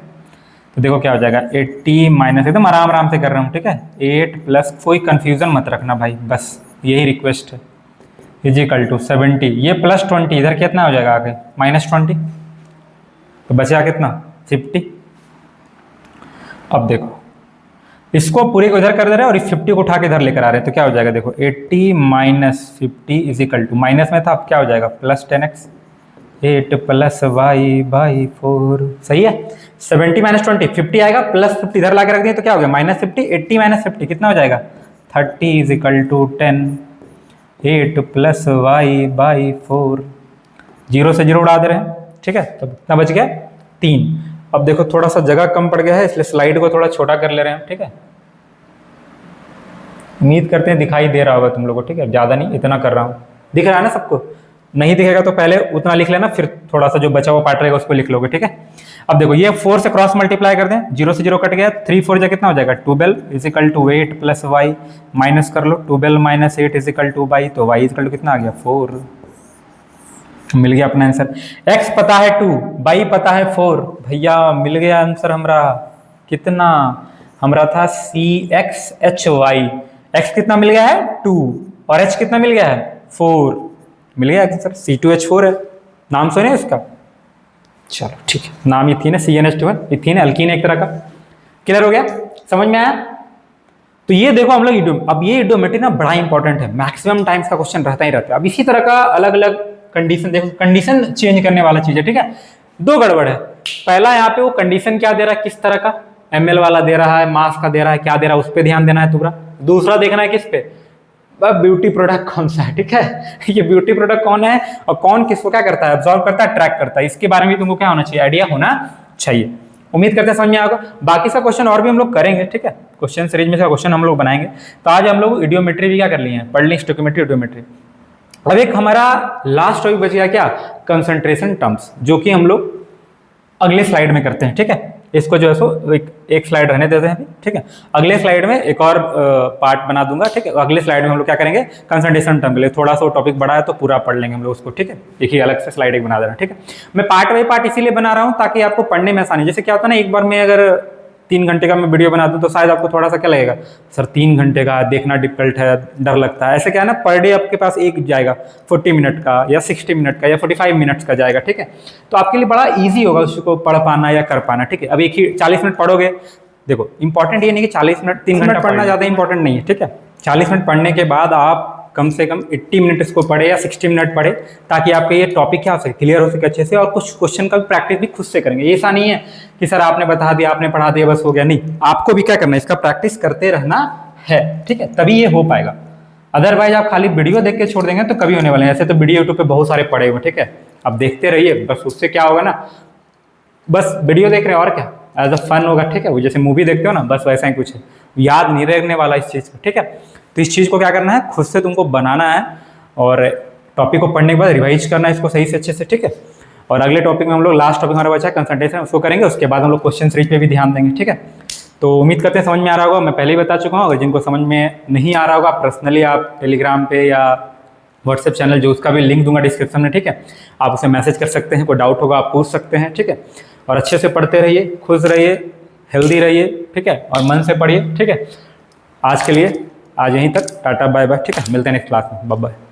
तो देखो क्या हो जाएगा, 80 माइनस, एकदम आराम आराम से कर रहा हूँ, ठीक है, 8 प्लस, कोई कंफ्यूजन मत रखना भाई, बस यही रिक्वेस्ट है, = 70। ये प्लस 20, इधर कितना हो जाएगा आगे, -20, तो बचा कितना 50। अब देखो इसको पूरे को इधर कर दे रहे हैं और इस 50 को उठा के इधर लेकर आ रहे हैं, तो क्या हो जाएगा, देखो 80 - 50 = माइनस में था, अब क्या हो जाएगा, प्लस 10x, 8 प्लस y/4, सही है। 70 - 20, 50 आएगा, प्लस 50 इधर ला के रख दिए तो क्या हो गया, -50, 80 - 50 कितना हो जाएगा, 30 = 10, 8 प्लस y/4, 0 से 0 उड़ा दे रहे हैं, ठीक है। तो कितना बच गया, 3। अब देखो थोड़ा सा जगह कम पड़ गया है, इसलिए स्लाइड को थोड़ा छोटा कर ले रहे हैं, ठीक है। उम्मीद करते हैं दिखाई दे रहा होगा तुम लोगों को, ठीक है, ज़्यादा नहीं, इतना कर रहा हूँ, दिख रहा है ना सबको। नहीं दिखेगा तो पहले उतना लिख लेना, फिर थोड़ा सा जो बचा हुआ पार्ट रहेगा उसको लिख लोगे, ठीक है। अब देखो ये 4 से क्रॉस मल्टीप्लाई कर दें, 0 से 0 कट गया, 3 4 जा कितना हो जाएगा, 12 = 8 प्लस y, माइनस कर लो, 12 - 8 = y, तो y = कितना आ गया, 4। मिल गया अपना आंसर। x पता है 2, y पता है 4, भैया मिल गया आंसर हमारा, कितना हमारा था, CXHY। x कितना मिल गया है, 2, और h कितना मिल गया है, 4, मिल गया आंसर, C2H4 है। नाम सुने इसका, चलो ठीक है, नाम इथीन है, CnH2, इथीन अल्कीन एक तरह का। क्लियर हो गया, समझ में आया। तो ये देखो हम लोग अब ये इडियोमेट्री ना बड़ा इंपॉर्टेंट है, मैक्सिमम टाइम्स का क्वेश्चन रहता ही रहता है। अब इसी तरह का अलग अलग कंडीशन, देखो कंडीशन चेंज करने वाला चीज है, ठीक है। 2 गड़बड़ है, पहला यहाँ पे वो कंडीशन क्या दे रहा है, किस तरह का, ml वाला दे रहा है, मास का दे रहा है, क्या दे रहा है, उस पर ध्यान देना है पूरा। दूसरा देखना है किस पे, ब्यूटी प्रोडक्ट कौन सा है, ठीक है। ये ब्यूटी प्रोडक्ट कौन है और कौन किसको क्या करता है, ऑब्जॉर्व करता है, ट्रैक करता है, इसके बारे में तुमको क्या होना चाहिए, आइडिया होना चाहिए। उम्मीद करते हैं समझ में आएगा। बाकी सा क्वेश्चन और भी हम लोग करेंगे, ठीक है, क्वेश्चन सीरीज में से क्वेश्चन हम लोग बनाएंगे। तो आज हम लोग इडियोमेट्री भी क्या कर लिए हैं, पढ़ ली, स्टोइकियोमेट्री, इडियोमेट्री। अब एक हमारा लास्ट टॉपिक बच गया क्या, कंसंट्रेशन टर्म्स, जो कि हम लोग अगले स्लाइड में करते हैं, ठीक है। इसको जो है सो एक स्लाइड रहने देते हैं, ठीक है। अगले स्लाइड में एक और पार्ट बना दूंगा, ठीक है। अगले स्लाइड में हम लोग क्या करेंगे, कंसंट्रेशन टर्म के लिए थोड़ा सा टॉपिक बड़ा है तो पूरा पढ़ लेंगे हम लोग उसको, ठीक है। एक ही अलग से स्लाइड एक बना देना, ठीक है। मैं पार्ट बाई पार्ट इसीलिए बना रहा हूँ ताकि आपको पढ़ने में आसानी, जैसे क्या होता है ना, एक बार में अगर 3 घंटे का मैं वीडियो बना दूं तो शायद आपको थोड़ा सा क्या लगेगा, सर 3 घंटे का देखना डिफिकल्ट है, डर लगता है। ऐसे क्या है ना, पर डे आपके पास एक जाएगा 40 मिनट का या 60 मिनट का या 45 मिनट्स का जाएगा, ठीक है। तो आपके लिए बड़ा ईजी होगा उसको पढ़ पाना या कर पाना, ठीक है। अब एक ही 40 मिनट पढ़ोगे, देखो इंपॉर्टेंट ये नहीं कि 40 मिनट 3 घंटा पढ़ना ज़्यादा इंपॉर्टेंट नहीं है, ठीक है। 40 मिनट पढ़ने के बाद आप कम से कम 80 मिनट इसको पढ़े या 60 मिनट पढ़े, ताकि आपके ये टॉपिक क्या हो सके, क्लियर हो सके अच्छे से। और कुछ क्वेश्चन का भी प्रैक्टिस भी खुद से करेंगे। ऐसा नहीं है कि सर आपने बता दिया, आपने पढ़ा दिया, बस हो गया, नहीं, आपको भी क्या करना है, इसका प्रैक्टिस करते रहना है, ठीक है, तभी ये हो पाएगा। अदरवाइज आप खाली वीडियो देख के छोड़ देंगे तो कभी होने वाले हैं। ऐसे तो वीडियो यूट्यूब पे बहुत सारे पड़े हुए, ठीक है, अब देखते रहिए, बस उससे क्या होगा ना, बस वीडियो देख रहे हैं और क्या, एज अ फन होगा, ठीक है। वो जैसे मूवी देखते हो ना, बस वैसा ही कुछ है, याद नहीं रहने वाला इस चीज़ को, ठीक है। तो इस चीज़ को क्या करना है, खुद से तुमको बनाना है और टॉपिक को पढ़ने के बाद रिवाइज करना है इसको सही से अच्छे से, ठीक है। और अगले टॉपिक में हम लोग, लास्ट टॉपिक हमारा बचा है कंसंट्रेशन, उसको करेंगे, उसके बाद हम लोग क्वेश्चन सीरीज पे भी ध्यान देंगे, ठीक है। तो उम्मीद करते हैं समझ में आ रहा होगा। मैं पहले ही बता चुका हूँ, अगर जिनको समझ में नहीं आ रहा होगा, पर्सनली आप टेलीग्राम पे या व्हाट्सएप चैनल जो उसका भी लिंक दूंगा डिस्क्रिप्शन में, ठीक है। आप उसे मैसेज कर सकते हैं, कोई डाउट होगा आप पूछ सकते हैं, ठीक है। और अच्छे से पढ़ते रहिए, खुश रहिए, हेल्दी रहिए, ठीक है, और मन से पढ़िए, ठीक है। आज के लिए आज यहीं तक, टाटा बाय बाय, ठीक है। मिलते हैं नेक्स्ट क्लास में, बाय बाय।